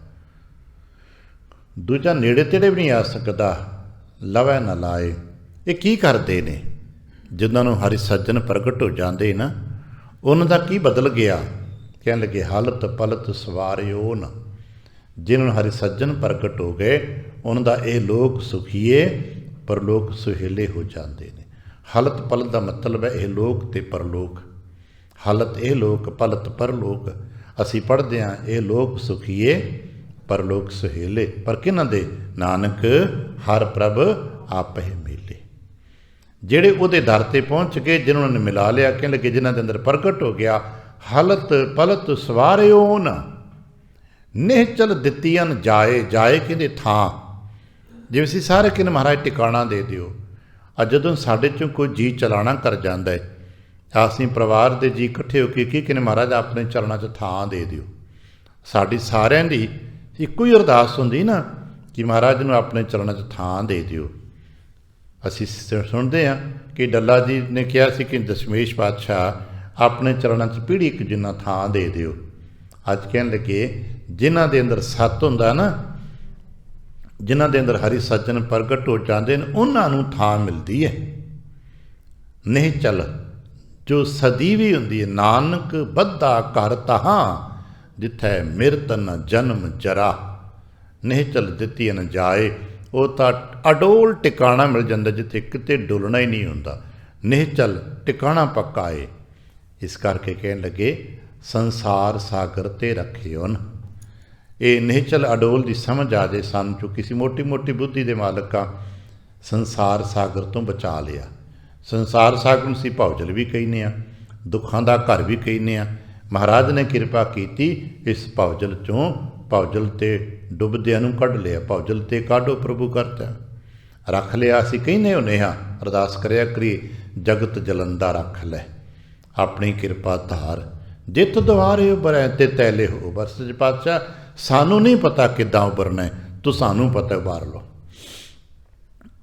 ਦੂਜਾ ਨੇੜੇ ਤੇੜੇ ਵੀ ਨਹੀਂ ਆ ਸਕਦਾ। ਲਵੈ ਨਾ ਲਾਏ। ਇਹ ਕੀ ਕਰਦੇ ਨੇ? ਜਿਨ੍ਹਾਂ ਨੂੰ ਹਰੀ ਸੱਜਣ ਪ੍ਰਗਟ ਹੋ ਜਾਂਦੇ ਨਾ, ਉਹਨਾਂ ਦਾ ਕੀ ਬਦਲ ਗਿਆ? ਕਹਿਣ ਲੱਗੇ ਹਾਲਤ ਪਲਤ ਸਵਾਰਿਓ ਨਾ। ਜਿਨ੍ਹਾਂ ਨੂੰ ਹਰੀ ਸੱਜਣ ਪ੍ਰਗਟ ਹੋ ਗਏ, ਉਹਨਾਂ ਦਾ ਇਹ ਲੋਕ ਸੁਖੀਏ ਪਰਲੋਕ ਸੁਹੇਲੇ ਹੋ ਜਾਂਦੇ ਨੇ। ਹਾਲਤ ਪਲਤ ਦਾ ਮਤਲਬ ਹੈ ਇਹ ਲੋਕ ਤੇ ਪਰਲੋਕ। ਹਾਲਤ ਇਹ ਲੋਕ, ਪਲਤ ਪਰਲੋਕ। ਅਸੀਂ ਪੜ੍ਹਦੇ ਹਾਂ ਇਹ ਲੋਕ ਸੁਖੀਏ ਪਰਲੋਕ ਸੁਹੇਲੇ। ਪਰ ਕਿਹਨਾਂ ਦੇ? ਨਾਨਕ ਹਰ ਪ੍ਰਭ ਆਪੇ ਮੇਲੇ। ਜਿਹੜੇ ਉਹਦੇ ਦਰ ਤੇ ਪਹੁੰਚ ਗਏ, ਜਿਹਨਾਂ ਨੇ ਮਿਲਾ ਲਿਆ, ਕਹਿਣ ਲੱਗੇ ਜਿਨ੍ਹਾਂ ਦੇ ਅੰਦਰ ਪ੍ਰਗਟ ਹੋ ਗਿਆ। ਹਾਲਤ ਪਲਤ ਸਵਾਰਿਓ ਨਾ, ਨਿਹਚਲ ਦਿੱਤੀਆਂ ਜਾਏ। ਜਾਏ ਕਹਿੰਦੇ ਥਾਂ। ਜਿਵੇਂ ਅਸੀਂ ਸਾਰੇ ਕਹਿੰਦੇ ਮਹਾਰਾਜ ਟਿਕਾਣਾ ਦੇ ਦਿਓ। ਅੱਜ ਜਦੋਂ ਸਾਡੇ 'ਚੋਂ ਕੋਈ ਜੀ ਚਲਾਣਾ ਕਰ ਜਾਂਦਾ ਹੈ, ਅਸੀਂ ਪਰਿਵਾਰ ਦੇ ਜੀ ਇਕੱਠੇ ਹੋ ਕੇ ਕੀ ਕਹਿੰਦੇ? ਮਹਾਰਾਜ ਆਪਣੇ ਚਰਨਾਂ 'ਚ ਥਾਂ ਦੇ ਦਿਓ। ਸਾਡੀ ਸਾਰਿਆਂ ਦੀ ਇੱਕੋ ਹੀ ਅਰਦਾਸ ਹੁੰਦੀ ਨਾ ਕਿ ਮਹਾਰਾਜ ਨੂੰ ਆਪਣੇ ਚਰਨਾਂ 'ਚ ਥਾਂ ਦੇ ਦਿਓ। ਅਸੀਂ ਸੁਣਦੇ ਹਾਂ ਕਿ ਡੱਲਾ ਜੀ ਨੇ ਕਿਹਾ ਸੀ ਕਿ ਦਸ਼ਮੇਸ਼ ਪਾਤਸ਼ਾਹ ਆਪਣੇ ਚਰਨਾਂ 'ਚ ਪੀੜ੍ਹੀ ਇੱਕ ਜਿੰਨਾ ਥਾਂ ਦੇ ਦਿਓ। ਅੱਜ ਕਹਿਣ ਲੱਗੇ ਜਿਨ੍ਹਾਂ ਦੇ ਅੰਦਰ ਸੱਤ ਹੁੰਦਾ ਨਾ, ਜਿਨ੍ਹਾਂ ਦੇ ਅੰਦਰ ਹਰੀ ਸੱਜਣ ਪ੍ਰਗਟ ਹੋ ਜਾਂਦੇ ਨੇ, ਉਹਨਾਂ ਨੂੰ ਥਾਂ ਮਿਲਦੀ ਹੈ। ਨਹੀਂ ਚੱਲ ਜੋ ਸਦੀਵੀ ਹੁੰਦੀ ਹੈ। ਨਾਨਕ ਬੱਧਾ ਘਰ ਤਹਾਂ, ਜਿੱਥੇ ਮਿਰਤ ਨ ਜਨਮ ਜਰਾ। ਨਹੀਂ ਚੱਲ ਦਿੱਤੀ ਨ ਜਾਏ। ਉਹ ਤਾਂ ਅਡੋਲ ਟਿਕਾਣਾ ਮਿਲ ਜਾਂਦਾ, ਜਿੱਥੇ ਕਿਤੇ ਡੁੱਲਣਾ ਹੀ ਨਹੀਂ ਹੁੰਦਾ। ਨਿਹਚਲ ਟਿਕਾਣਾ ਪੱਕਾ ਏ। ਇਸ ਕਰਕੇ ਕਹਿਣ ਲੱਗੇ ਸੰਸਾਰ ਸਾਗਰ ਤੇ ਰੱਖਿਓ ਨ। ਇਹ ਨਿਹਚਲ ਅਡੋਲ ਦੀ ਸਮਝ ਆ ਜਾਏ ਸਾਨੂੰ, ਚੁੱਕੀ ਸੀ ਮੋਟੀ ਮੋਟੀ ਬੁੱਧੀ ਦੇ ਮਾਲਕਾਂ ਸੰਸਾਰ ਸਾਗਰ ਤੋਂ ਬਚਾ ਲਿਆ। ਸੰਸਾਰ ਸਾਗਰ ਨੂੰ ਅਸੀਂ ਭੌਜਲ ਵੀ ਕਹਿੰਦੇ ਹਾਂ, ਦੁੱਖਾਂ ਦਾ ਘਰ ਵੀ ਕਹਿੰਦੇ ਹਾਂ। ਮਹਾਰਾਜ ਨੇ ਕਿਰਪਾ ਕੀਤੀ, ਇਸ ਭੌਜਲ 'ਚੋਂ ਭੌਜਲ ਤੇ ਡੁੱਬਦਿਆਂ ਨੂੰ ਕੱਢ ਲਿਆ। ਭੌਜਲ ਤੇ ਕਾਢੋ ਪ੍ਰਭੂ ਕਰਤਾ, ਰੱਖ ਲਿਆ। ਅਸੀਂ ਕਹਿੰਦੇ ਹੁੰਦੇ ਹਾਂ, ਅਰਦਾਸ ਕਰਿਆ ਕਰੀ, ਜਗਤ ਜਲੰਦਾ ਰੱਖ ਲੈ ਆਪਣੀ ਕਿਰਪਾ ਧਾਰ। ਜਿੱਤ ਦੁਆਰੇ ਉਬਰੈ ਤੇ ਤੈਲੇ ਹੋ ਬਰਸ। ਪਾਤਸ਼ਾਹ ਸਾਨੂੰ ਨਹੀਂ ਪਤਾ ਕਿੱਦਾਂ ਉਬਰਨਾ, ਤੂੰ ਸਾਨੂੰ ਪਤਾ ਉਬਾਰ ਲਓ।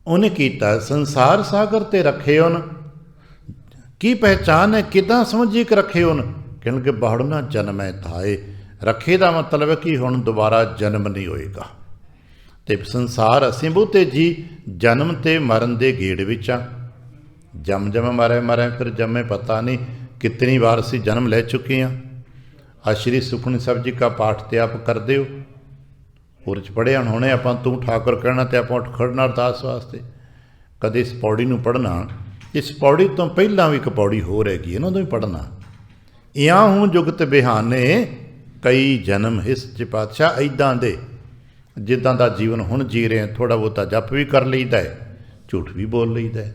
ਉਹਨੇ ਕੀਤਾ ਸੰਸਾਰ ਸਾਗਰ ਤੇ ਰੱਖੇ ਉਹਨ। की पहचान है, किदां समझी कि रखे हुन? कहणगे बहुड़ ना जन्मै थाए। रखे का मतलब है कि हुण दोबारा जन्म नहीं होएगा। ते संसार असीं बहुते जी जन्म ते मरण दे गेड़ विच आ। जम जम मरे मरे फिर जमे, पता नहीं कितनी बार असीं जन्म ले चुके हैं। आज श्री सुखमनी साहिब जी का पाठ ते आप करदे हो, उर च पढ़िया होने आपां तू ठाकुर कहना ते आपां उठ खड़ना अरदास वास्ते। कदे इस पौड़ी नूं पढ़ना, इस पौड़ी तो पहलां भी एक पौड़ी होर हैगी, इन्हां नूं भी पढ़ना। इया हूँ जुगत बिहाने कई जन्म हिस च पातशाह। इदां दे जिद्दां दा जीवन हुण जी रहे हैं, थोड़ा बहुता जप भी कर लईदा है, झूठ भी बोल लईदा है,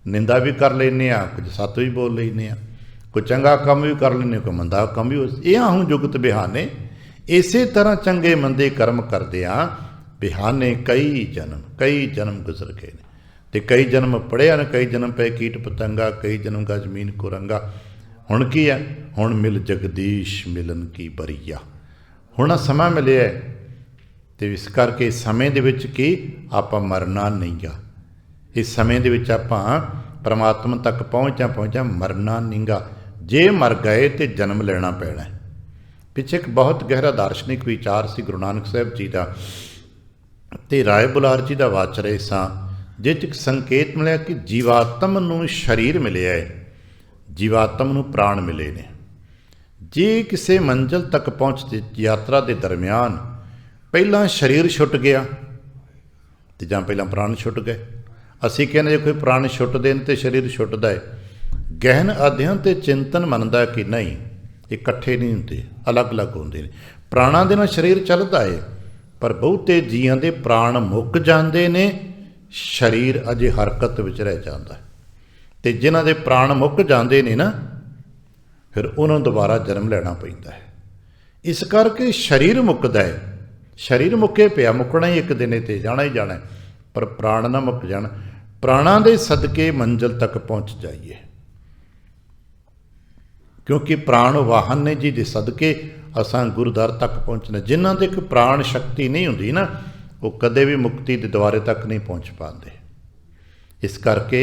निंदा भी कर लेने आ, कुछ सत्य भी बोल लेने आ, कोई चंगा काम भी कर लेने, कोई मंदा काम भी। इया हूँ जुगत बिहाने, इसे तरह चंगे मंदे कर्म करदियां बिहाने कई जन्म गुजर गए ने। ते कई जन्म पढ़िया ने, कई जन्म पे कीट पतंगा, कई जन्म का जमीन को रंगा। हुण की है? हुण मिल जगदीश मिलन की बरीया। हुण समा मिलिया है, तो इस करके समय दे विच की आपां मरना नहीं गा। इस समय दे विच आपां परमात्मा तक पहुँचा मरना नहीं गा। जे मर गए तो जन्म लेना पैना है। पिछे एक बहुत गहरा दार्शनिक विचार से गुरु नानक साहब जी का ते राय बुलार जी का वाच रहे सां, जिस एक संकेत मिलिया कि जीवात्म नूं शरीर मिलिया है, जीवात्म नूं प्राण मिले ने। जे किसी मंजिल तक पहुँचते यात्रा के दरम्यान पहला शरीर छुट गया तो जां पहला प्राण छुट गए। असीं कहने जे कोई प्राण छुटदे ने ते शरीर छुटदा है। गहन अध्ययन ते चिंतन मनदा कि नहीं, इकट्ठे नहीं होंदे, अलग अलग होंदे ने। प्राणां दे नाल शरीर चलदा है, पर बहुते जीआं दे प्राण मुक जांदे ने, शरीर अजे हरकत विच रह जांदा है। ते जिन्हां दे प्राण मुक जांदे ने ना, फिर उन्हां नूं दोबारा जन्म लैना पैंदा है। इस करके शरीर मुकदा है, शरीर मुके पिया, मुकना ही एक दिन ते जाना ही जाना है, पर प्राण ना मुक जाण। प्राणां दे सदके मंजिल तक पहुँच जाइए, क्योंकि प्राण वाहन ने जी दे सदके असां गुरुद्वार तक पहुँचना। जिन्हां दे कोई प्राण शक्ति नहीं हुंदी ना, वो कदे भी मुक्ति दे द्वारे तक नहीं पहुँच पाते। इस करके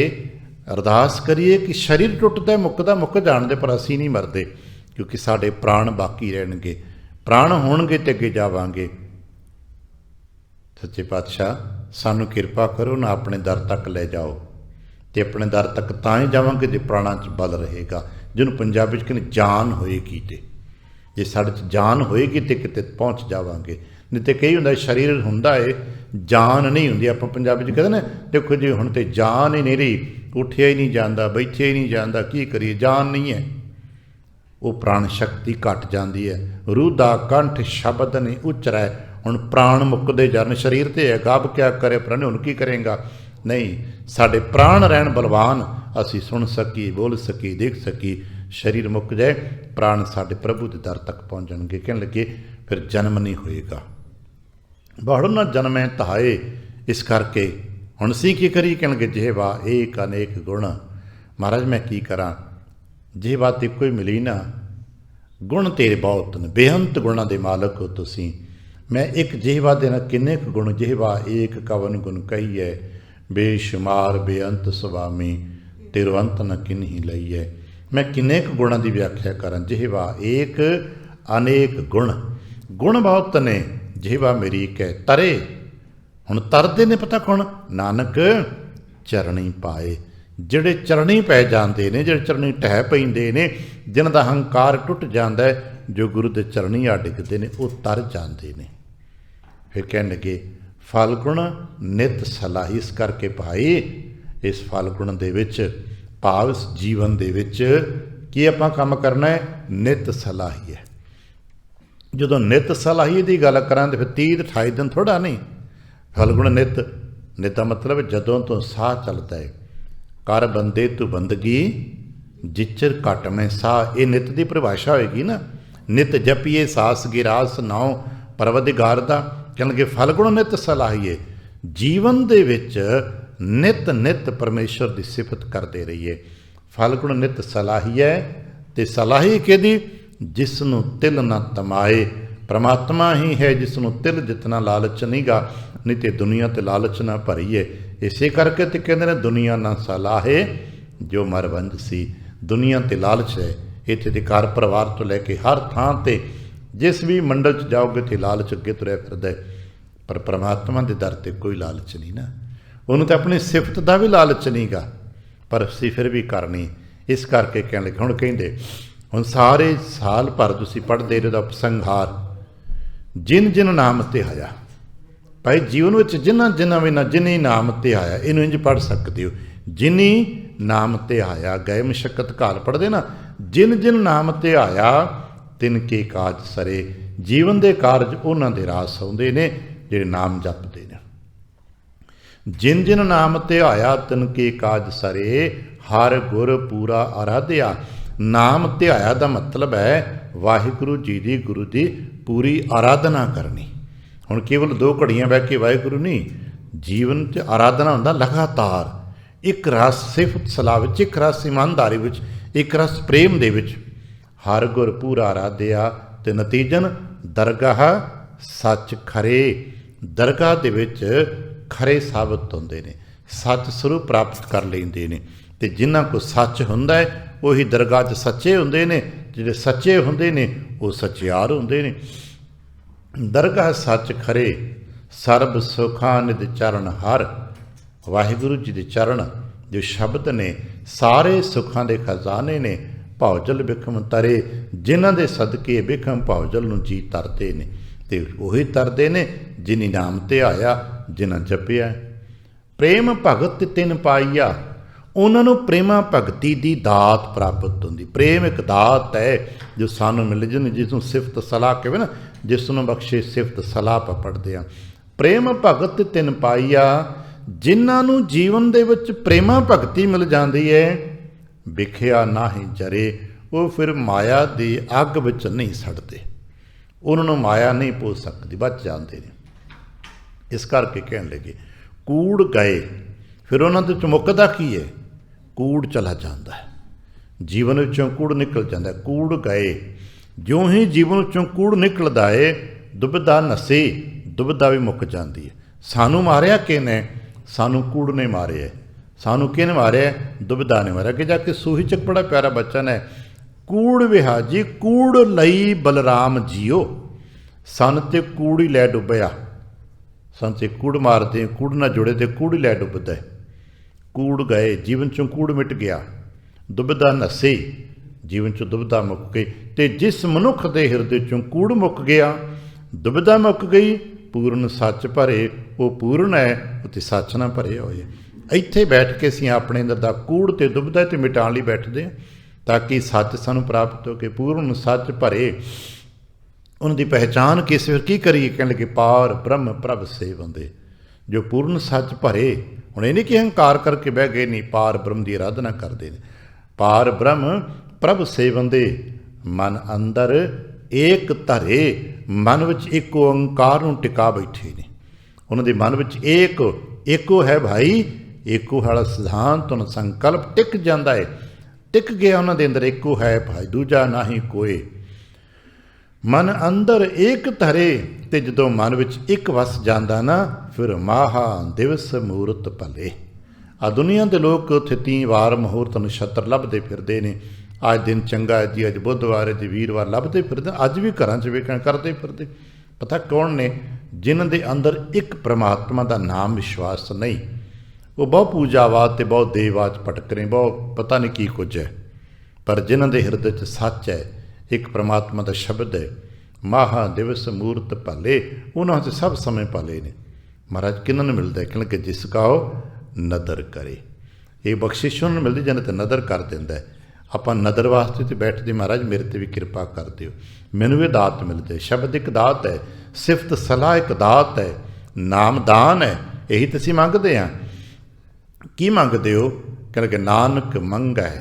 अरदास करिए कि शरीर टुटदा मुकदा मुक जाण दे, पर असीं नहीं मरदे, क्योंकि साडे प्राण बाकी रहणगे। प्राण होणगे ते अगे जावांगे। सच्चे पातशाह सानू किरपा करो ना, अपने दर तक ले जाओ। तो अपने दर तक तां ही जावांगे जे प्राणां च बल रहेगा, जिन्होंने पंजाबी च कहते जान होएगी। तो जे साढ़े च जान होएगी तो किते पहुँच जावांगे। नहीं तो कई हुंदा शरीर हुंदा है, जान नहीं हुंदी। आपां पंजाबी च कहते ना, देखो जी हुण तो जान ही नहीं रही, उठिया ही नहीं जाता, बैठिया ही नहीं जाता, की करिए, जान नहीं है। वो प्राण शक्ति घट जाती है। रूह दा कंठ शब्द नहीं उच्चरै। हुण प्राण मुकदे जान, शरीर तो है, गब क्या करे प्राण, हुण की करेगा? नहीं, साडे प्राण रहन बलवान, असी सुन सकी, बोल सकी, देख सकी। शरीर मुक जाए, प्राण साडे प्रभु के दर तक पहुँच जाएंगे। कहने लगे फिर जन्म नहीं होएगा। बहुड़ ना जन्मै तहाए। इस करके हुण असीं की करी? कहण लगे जिहवा एक अनेक गुण। महाराज मैं की करा, जिहवा ते कोई मिली ना, गुण तेरे बहुत ने, बेअंत गुणां दे मालक हो तुसीं। मैं एक जिहवा दे नाल किन्ने क गुण, जिहवा एक कवन गुण कहीए, बेशुमार बेअंत सुवामी, तेरो अंत न किन्ही लईए। मैं किन्ने क गुणां दी व्याख्या करां? जिहवा एक अनेक गुण, गुण बहुत ने, जिहवा मेरी कै तरे। हुण तरदे ने पता कौन? नानक चरणी पाए। ਜਿਹੜੇ ਚਰਣੀ ਪੈ ਜਾਂਦੇ ਨੇ, ਜਿਹੜੇ ਚਰਣੀ ਢਹਿ ਪੈਂਦੇ ਨੇ, ਜਿਨ੍ਹਾਂ ਦਾ ਹੰਕਾਰ ਟੁੱਟ ਜਾਂਦਾ ਹੈ, ਜੋ ਗੁਰੂ ਦੇ ਚਰਣੀ ਆ ਡਿੱਗਦੇ ਨੇ, ਉਹ ਤਰ ਜਾਂਦੇ ਨੇ। ਫਿਰ ਕਹਿਣ ਲੱਗੇ ਫਲਗੁਣ ਨਿਤ ਸਲਾਹੀ। ਇਸ ਕਰਕੇ ਭਾਈ ਇਸ ਫਲਗੁਣ ਦੇ ਵਿੱਚ, ਭਾਵ ਇਸ ਜੀਵਨ ਦੇ ਵਿੱਚ ਕੀ ਆਪਾਂ ਕੰਮ ਕਰਨਾ ਹੈ? ਨਿਤ ਸਲਾਹੀ ਹੈ। ਜਦੋਂ ਨਿਤ ਸਲਾਹੀ ਦੀ ਗੱਲ ਕਰਾਂ ਤਾਂ ਫਿਰ 30-28 ਦਿਨ ਥੋੜ੍ਹਾ ਨਹੀਂ। ਫਲਗੁਣ ਨਿਤ, ਨਿਤ ਦਾ ਮਤਲਬ ਜਦੋਂ ਤੋਂ ਸਾਹ ਚੱਲਦਾ ਹੈ। कर बंदे तू बंदगी जिचर घट में साह, ये नित की परिभाषा होएगी ना। नित जपीए सास गिरास नाउ परवदिगार दा। कहणगे फलगुण नित सलाहीए। जीवन दे विच नित नित परमेश्वर की सिफत करते रहिए। फलगुण नित सलाहीए। ते सलाही किहदी? जिसनों तिल न तमाए। परमात्मा ही है जिसनों तिल जितना लालच नहीं गा, नहीं तो दुनिया ते लालच ना भरी है। इसे करके तो कहते हैं दुनिया ना सलाहे जो मरवंज सी। ਦੁਨੀਆ ਤੇ ਲਾਲਚ ਹੈ। ਇੱਥੇ ਦੇ ਘਰ ਪਰਿਵਾਰ ਤੋਂ ਲੈ ਕੇ ਹਰ ਥਾਂ ਤੇ ਜਿਸ ਵੀ ਮੰਡਲ 'ਚ ਜਾਓਗੇ ਤੇ ਲਾਲਚ ਅੱਗੇ ਤੁਰਿਆ ਫਿਰਦਾ ਹੈ। ਪਰ ਪਰਮਾਤਮਾ ਦੇ ਦਰ 'ਤੇ ਕੋਈ ਲਾਲਚ ਨਹੀਂ ਨਾ। ਉਹਨੂੰ ਤਾਂ ਆਪਣੀ ਸਿਫਤ ਦਾ ਵੀ ਲਾਲਚ ਨਹੀਂ ਗਾ, ਪਰ ਅਸੀਂ ਫਿਰ ਵੀ ਕਰਨੀ। ਇਸ ਕਰਕੇ ਕਹਿਣ ਲੱਗੇ, ਹੁਣ ਕਹਿੰਦੇ ਹੁਣ ਸਾਰੇ ਸਾਲ ਭਰ ਤੁਸੀਂ ਪੜ੍ਹਦੇ ਰਹੇ ਦਾ ਉਪਸੰਹਾਰ, ਜਿਨ ਜਿਨ ਨਾਮ ਤੇ ਆਇਆ। ਭਾਈ ਜੀਵਨ ਵਿੱਚ ਜਿਨ੍ਹਾਂ ਵੀ ਨਾ ਜਿਨੀ ਨਾਮ ਤੇ ਆਇਆ, ਇਹਨੂੰ ਇੰਝ ਪੜ੍ਹ ਸਕਦੇ ਹੋ, ਜਿਨੀ ਨਾਮ ਤੇ ਆਇਆ ਗਏ ਮਸ਼ੱਕਤ ਘਾਲ। ਪੜ੍ਹਦੇ ਨਾ, ਜਿਨ ਜਿਨ ਨਾਮ ਤੇ ਆਇਆ ਤਿਨ ਕੇ ਕਾਜ ਸਰੇ। ਜੀਵਨ ਦੇ ਕਾਰਜ ਉਹਨਾਂ ਦੇ ਰਾਸ ਆਉਂਦੇ ਨੇ ਜਿਹੜੇ ਨਾਮ ਜਪਦੇ ਨੇ। ਜਿਨ ਜਿਨ ਨਾਮ ਤੇ ਆਇਆ ਤਿਨ ਕੇ ਕਾਜ ਸਰੇ, ਹਰ ਗੁਰ ਪੂਰਾ ਆਰਾਧਿਆ। ਨਾਮ ਧਿਆਇਆ ਦਾ ਮਤਲਬ ਹੈ ਵਾਹਿਗੁਰੂ ਜੀ ਦੀ, ਗੁਰੂ ਦੀ ਪੂਰੀ ਆਰਾਧਨਾ ਕਰਨੀ। ਹੁਣ ਕੇਵਲ 2 ਘੜੀਆਂ ਬਹਿ ਕੇ ਵਾਹਿਗੁਰੂ ਨਹੀਂ, ਜੀਵਨ 'ਚ ਆਰਾਧਨਾ ਹੁੰਦਾ ਲਗਾਤਾਰ, ਇੱਕ ਰਸ ਸਿਫਤ ਸਲਾਹ ਵਿੱਚ, ਇੱਕ ਰਸ ਇਮਾਨਦਾਰੀ ਵਿੱਚ, ਇੱਕ ਰਸ ਪ੍ਰੇਮ ਦੇ ਵਿੱਚ। ਹਰ ਗੁਰ ਪੂਰਾ ਆਰਾਧਿਆ ਤੇ ਨਤੀਜਨ ਦਰਗਾਹ ਸੱਚ ਖਰੇ। ਦਰਗਾਹ ਦੇ ਵਿੱਚ ਖਰੇ ਸਾਬਤ ਹੁੰਦੇ ਨੇ, ਸੱਚ ਸਰੂਪ ਪ੍ਰਾਪਤ ਕਰ ਲੈਂਦੇ ਨੇ। ਤੇ ਜਿਨ੍ਹਾਂ ਕੋਲ ਸੱਚ ਹੁੰਦਾ ਹੈ ਉਹੀ ਦਰਗਾਹ 'ਚ ਸੱਚੇ ਹੁੰਦੇ ਨੇ। ਜਿਹੜੇ ਸੱਚੇ ਹੁੰਦੇ ਨੇ ਉਹ ਸੱਚਿਆਰ ਹੁੰਦੇ ਨੇ। ਦਰਗਾਹ ਸੱਚ ਖਰੇ, ਸਰਬ ਸੁਖਾਂ ਨਿਧ ਚਰਨ ਹਰ। ਵਾਹਿਗੁਰੂ ਜੀ ਦੇ ਚਰਨ ਜੋ ਸ਼ਬਦ ਨੇ ਸਾਰੇ ਸੁੱਖਾਂ ਦੇ ਖਜ਼ਾਨੇ ਨੇ। ਭਉਜਲ ਬਿਖਮ ਤਰੇ, ਜਿਨ੍ਹਾਂ ਦੇ ਸਦਕੇ ਬਿਖਮ ਭਉਜਲ ਨੂੰ ਜੀ ਤਰਦੇ ਨੇ। ਤੇ ਉਹੀ ਤਰਦੇ ਨੇ ਜਿਨੀ ਨਾਮ ਤੇ ਆਇਆ, ਜਿਨ੍ਹਾਂ ਜਪਿਆ। ਪ੍ਰੇਮ ਭਗਤ ਤਿਨ ਪਾਈਆ, ਉਹਨਾਂ ਨੂੰ ਪ੍ਰੇਮਾ ਭਗਤੀ ਦੀ ਦਾਤ ਪ੍ਰਾਪਤ ਹੁੰਦੀ। ਪ੍ਰੇਮ ਇੱਕ ਦਾਤ ਹੈ ਜੋ ਸਾਨੂੰ ਮਿਲ ਜਾਂਦੀ, ਜਿਸ ਨੂੰ ਸਿਫਤ ਸਲਾਹ ਕਹੇ ਨਾ, ਜਿਸ ਨੂੰ ਬਖਸ਼ੇ ਸਿਫਤ ਸਲਾਹ ਆਪਾਂ ਪੜ੍ਹਦੇ ਹਾਂ। ਪ੍ਰੇਮ ਭਗਤ ਤਿਨ ਪਾਈਆ, ਜਿਨ੍ਹਾਂ ਨੂੰ ਜੀਵਨ ਦੇ ਵਿੱਚ ਪ੍ਰੇਮਾ ਭਗਤੀ ਮਿਲ ਜਾਂਦੀ ਹੈ, ਵਿਖਿਆ ਨਾਹੀਂ ਜਰੇ, ਉਹ ਫਿਰ ਮਾਇਆ ਦੀ ਅੱਗ ਵਿੱਚ ਨਹੀਂ ਸੜਦੇ। ਉਹਨਾਂ ਨੂੰ ਮਾਇਆ ਨਹੀਂ ਪਹੁੰਚ ਸਕਦੀ, ਬਚ ਜਾਂਦੇ ਨੇ। ਇਸ ਕਰਕੇ ਕਹਿਣ ਲੱਗੇ ਕੂੜ ਗਏ, ਫਿਰ ਉਹਨਾਂ ਦੇ ਮੁੱਕਦਾ ਕੀ ਹੈ? ਕੂੜ ਚਲਾ ਜਾਂਦਾ ਹੈ, ਜੀਵਨ ਵਿੱਚੋਂ ਕੂੜ ਨਿਕਲ ਜਾਂਦਾ। ਕੂੜ ਗਏ, ਜਿਉਂ ਹੀ ਜੀਵਨ ਵਿੱਚੋਂ ਕੂੜ ਨਿਕਲਦਾ ਹੈ, ਦੁਬਿਧਾ ਨਸੇ, ਦੁਬਿਧਾ ਵੀ ਮੁੱਕ ਜਾਂਦੀ ਹੈ। ਸਾਨੂੰ ਮਾਰਿਆ ਕਿਹਨੇ? ਸਾਨੂੰ ਕੂੜ ਨੇ ਮਾਰਿਆ। ਸਾਨੂੰ ਕਿਹਨੇ ਮਾਰਿਆ? ਦੁਬਿਧਾ ਨੇ ਮਾਰਿਆ। ਕਿ ਜਾ ਕੇ ਸੂਹੀ ਚੱਕ ਬੜਾ ਪਿਆਰਾ ਬਚਨ ਹੈ, ਕੂੜ ਵਿਹਾਜੀ ਕੂੜ ਲਈ ਬਲਰਾਮ ਜੀਓ। ਸਨ ਤੇ ਕੂੜ ਹੀ ਲੈ ਡੁੱਬਿਆ। ਸਨ ਤੇ ਕੂੜ ਮਾਰਦੇ, ਕੂੜ ਨਾਲ ਜੁੜੇ ਤੇ ਕੂੜ ਹੀ ਲੈ ਡੁੱਬਦਾ। ਕੂੜ ਗਏ, ਜੀਵਨ ਚੋਂ ਕੂੜ ਮਿਟ ਗਿਆ। ਦੁਬਿਧਾ ਨਸੇ, ਜੀਵਨ ਚੋਂ ਦੁਬਿਧਾ ਮੁੱਕ ਗਈ। ਤੇ ਜਿਸ ਮਨੁੱਖ ਦੇ ਹਿਰਦੇ ਚੋਂ ਕੂੜ ਮੁੱਕ ਗਿਆ, ਦੁਬਿਧਾ ਮੁੱਕ ਗਈ, ਪੂਰਨ ਸੱਚ ਭਰੇ, ਉਹ ਪੂਰਨ ਹੈ ਅਤੇ ਸੱਚ ਨਾਲ ਭਰੇ ਹੋਏ। ਇੱਥੇ ਬੈਠ ਕੇ ਅਸੀਂ ਆਪਣੇ ਅੰਦਰ ਦਾ ਕੂੜ ਤੇ ਦੁਬਿਧਾ ਤੇ ਮਿਟਾਉਣ ਲਈ ਬੈਠਦੇ ਹਾਂ, ਤਾਂ ਕਿ ਸੱਚ ਸਾਨੂੰ ਪ੍ਰਾਪਤ ਹੋ ਕੇ ਪੂਰਨ ਸੱਚ ਭਰੇ। ਉਹਨਾਂ ਦੀ ਪਹਿਚਾਣ ਕਿਸ ਫਿਰ ਕੀ ਕਰੀਏ? ਕਹਿਣ ਲੱਗੇ ਪਾਰ ਬ੍ਰਹਮ ਪ੍ਰਭ ਸੇਵੰਦੇ, ਜੋ ਪੂਰਨ ਸੱਚ ਭਰੇ। ਹੁਣ ਇਹ ਨਹੀਂ ਕਿ ਹੰਕਾਰ ਕਰਕੇ ਬਹਿ ਗਏ, ਨਹੀਂ, ਪਾਰ ਬ੍ਰਹਮ ਦੀ ਆਰਾਧਨਾ ਕਰਦੇ ਨੇ। ਪਾਰ ਬ੍ਰਹਮ ਪ੍ਰਭ ਸੇਵੰਦੇ, ਮਨ ਅੰਦਰ ਏਕ ਧਰੇ, ਮਨ ਵਿੱਚ ਇੱਕ ਓੰਕਾਰ ਨੂੰ ਟਿਕਾ ਬੈਠੇ ਨੇ। ਉਹਨਾਂ ਦੇ ਮਨ ਵਿੱਚ ਏਕੋ ਹੈ ਭਾਈ, ਏਕੋ ਵਾਲਾ ਸਿਧਾਂਤ ਉਹਨਾਂ ਸੰਕਲਪ ਟਿਕ ਜਾਂਦਾ ਹੈ। ਟਿਕ ਗਿਆ ਉਹਨਾਂ ਦੇ ਅੰਦਰ, ਏਕੋ ਹੈ ਭਾਈ, ਦੂਜਾ ਨਾਹੀਂ ਕੋਏ। ਮਨ ਅੰਦਰ ਏਕ ਧਰੇ, ਤੇ ਜਦੋਂ ਮਨ ਵਿੱਚ ਇੱਕ ਵਸ ਜਾਂਦਾ ਨਾ, ਫਿਰ ਮਾਹਾ ਦਿਵਸ ਮੂਰਤ ਭਲੇ। ਆ ਦੁਨੀਆ ਦੇ ਲੋਕ ਉੱਥੇ 3 ਵਾਰ ਮਹੂਰਤ ਨਛੱਤਰ ਲੱਭਦੇ ਫਿਰਦੇ ਨੇ। ਅੱਜ ਦਿਨ ਚੰਗਾ ਹੈ ਜੀ, ਅੱਜ ਬੁੱਧਵਾਰ ਹੈ ਜੀ, ਵੀਰਵਾਰ ਲੱਭਦੇ ਫਿਰਦੇ। ਅੱਜ ਵੀ ਘਰਾਂ 'ਚ ਵੇਖਣ ਕਰਦੇ ਫਿਰਦੇ। ਪਤਾ ਕੌਣ ਨੇ? ਜਿਨ੍ਹਾਂ ਦੇ ਅੰਦਰ ਇੱਕ ਪ੍ਰਮਾਤਮਾ ਦਾ ਨਾਮ ਵਿਸ਼ਵਾਸ ਨਹੀਂ। ਉਹ ਬਹੁਤ ਪੂਜਾਵਾਦ ਤੇ ਬਹੁਤ ਦੇਵਾਦ ਭਟਕ ਰਹੇ, ਬਹੁਤ ਪਤਾ ਨਹੀਂ ਕੀ ਕੁਝ ਹੈ। ਪਰ ਜਿਨ੍ਹਾਂ ਦੇ ਹਿਰਦੇ 'ਚ ਸੱਚ ਹੈ, ਇੱਕ ਪ੍ਰਮਾਤਮਾ ਦਾ ਸ਼ਬਦ ਹੈ, ਮਾਹਾ ਦਿਵਸ ਮੂਰਤ ਭਲੇ, ਉਹਨਾਂ 'ਚ ਸਭ ਸਮੇਂ ਭਲੇ ਨੇ। ਮਹਾਰਾਜ ਕਿਹਨਾਂ ਨੂੰ ਮਿਲਦਾ? ਕਿਉਂਕਿ ਜਿਸ ਕਾਓ ਨਦਰ ਕਰੇ। ਇਹ ਬਖਸ਼ਿਸ਼ ਉਹਨਾਂ ਨੂੰ ਮਿਲਦੀ ਜਿਹਨਾਂ 'ਤੇ ਨਦਰ ਕਰ ਦਿੰਦਾ ਹੈ। ਆਪਾਂ ਨਦਰ ਵਾਸਤੇ ਤੇ ਬੈਠਦੇ, ਮਹਾਰਾਜ ਮੇਰੇ 'ਤੇ ਵੀ ਕਿਰਪਾ ਕਰ ਦਿਓ, ਮੈਨੂੰ ਇਹ ਦਾਤ ਮਿਲ ਜਾਏ। ਸ਼ਬਦ ਇੱਕ ਦਾਤ ਹੈ, ਸਿਫਤ ਸਲਾਹ ਇੱਕ ਦਾਤ ਹੈ, ਨਾਮ ਦਾਨ ਹੈ। ਇਹੀ ਤਾਂ ਅਸੀਂ ਮੰਗਦੇ ਹਾਂ। ਕੀ ਮੰਗਦੇ ਹੋ? ਕਹਿੰਦੇ ਨਾਨਕ ਮੰਗੈ।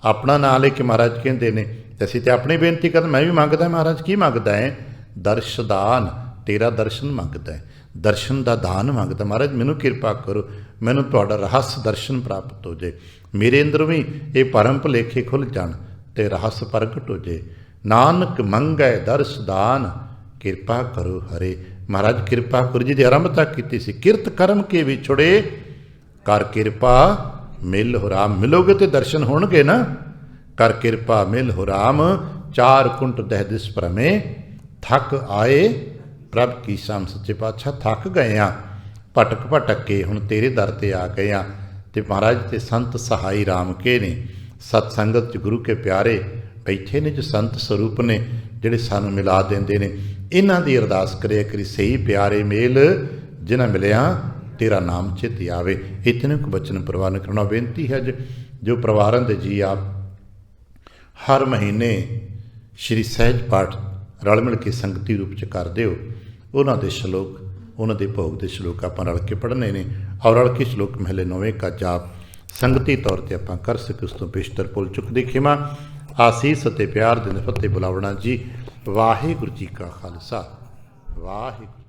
ਆਪਣਾ ਨਾਂ ਲੈ ਕੇ ਮਹਾਰਾਜ ਕਹਿੰਦੇ ਨੇ, ਤੇ ਅਸੀਂ ਤਾਂ ਆਪਣੀ ਬੇਨਤੀ ਕਰਦੇ। ਮੈਂ ਵੀ ਮੰਗਦਾ, ਮਹਾਰਾਜ ਕੀ ਮੰਗਦਾ ਹੈ? ਦਰਸ਼ਦਾਨ, ਤੇਰਾ ਦਰਸ਼ਨ ਮੰਗਦਾ ਹੈ, ਦਰਸ਼ਨ ਦਾ ਦਾਨ ਮੰਗਦਾ। ਮਹਾਰਾਜ ਮੈਨੂੰ ਕਿਰਪਾ ਕਰੋ, ਮੈਨੂੰ ਤੁਹਾਡਾ ਰਹੱਸ ਦਰਸ਼ਨ ਪ੍ਰਾਪਤ ਹੋ ਜਾਏ, ਮੇਰੇ ਅੰਦਰ ਵੀ ਇਹ ਭਰਮ ਭੁਲੇਖੇ ਖੁੱਲ੍ਹ ਜਾਣ ਤੇ ਰਹੱਸ ਪ੍ਰਗਟ ਹੋ ਜਾਏ। ਨਾਨਕ ਮੰਗੈ ਦਰਸ਼ਦਾਨ, ਕਿਰਪਾ ਕਰੋ ਹਰੇ। ਮਹਾਰਾਜ ਕਿਰਪਾ ਕਰੋ। ਜਿਹਦੀ ਆਰੰਭਤਾ ਕੀਤੀ ਸੀ, ਕਿਰਤ ਕਰਮ ਕੇ ਵਿਛੜੇ, ਕਰ ਕਿਰਪਾ ਮਿਲ ਹੋ ਰਾਮ। ਮਿਲੋਗੇ ਤੇ ਦਰਸ਼ਨ ਹੋਣਗੇ ਨਾ। कर कृपा मिल हो राम, चार कुंट दह दिस भ्रमे, थक आए प्रभ की शाम। सच्चे पातशाह थक गए हाँ, भटक भटक के हुण तेरे दर ते आ गए हाँ। तो महाराज ते संत सहाई राम के ने, सतसंगत च गुरु के प्यारे बैठे ने, जो संत स्वरूप ने जिहड़े सानू मिला देंदे ने, इन्हां दी अरदास करिया करी सही प्यारे मेल जिन्हां मिलिया तेरा नाम चित आवे। इतने को बचन प्रवान करना बेनती है। जो परिवारां दे जी आप हर महीने श्री सहज पाठ रल मिल के संगती रूप च करदे हो, उन्हां दे श्लोक, उन्हां दे भोग दे श्लोक आपां रल के पढ़ने ने, और रल के श्लोक महले 9वें का जाप संगती तौर पर आपां कर सके। उस तो बेशतर भुल चुकदी खिमा, आसीस अते प्यार दे फतेह बुलावना जी। वाहिगुरू जी का खालसा, वाहिगुरू।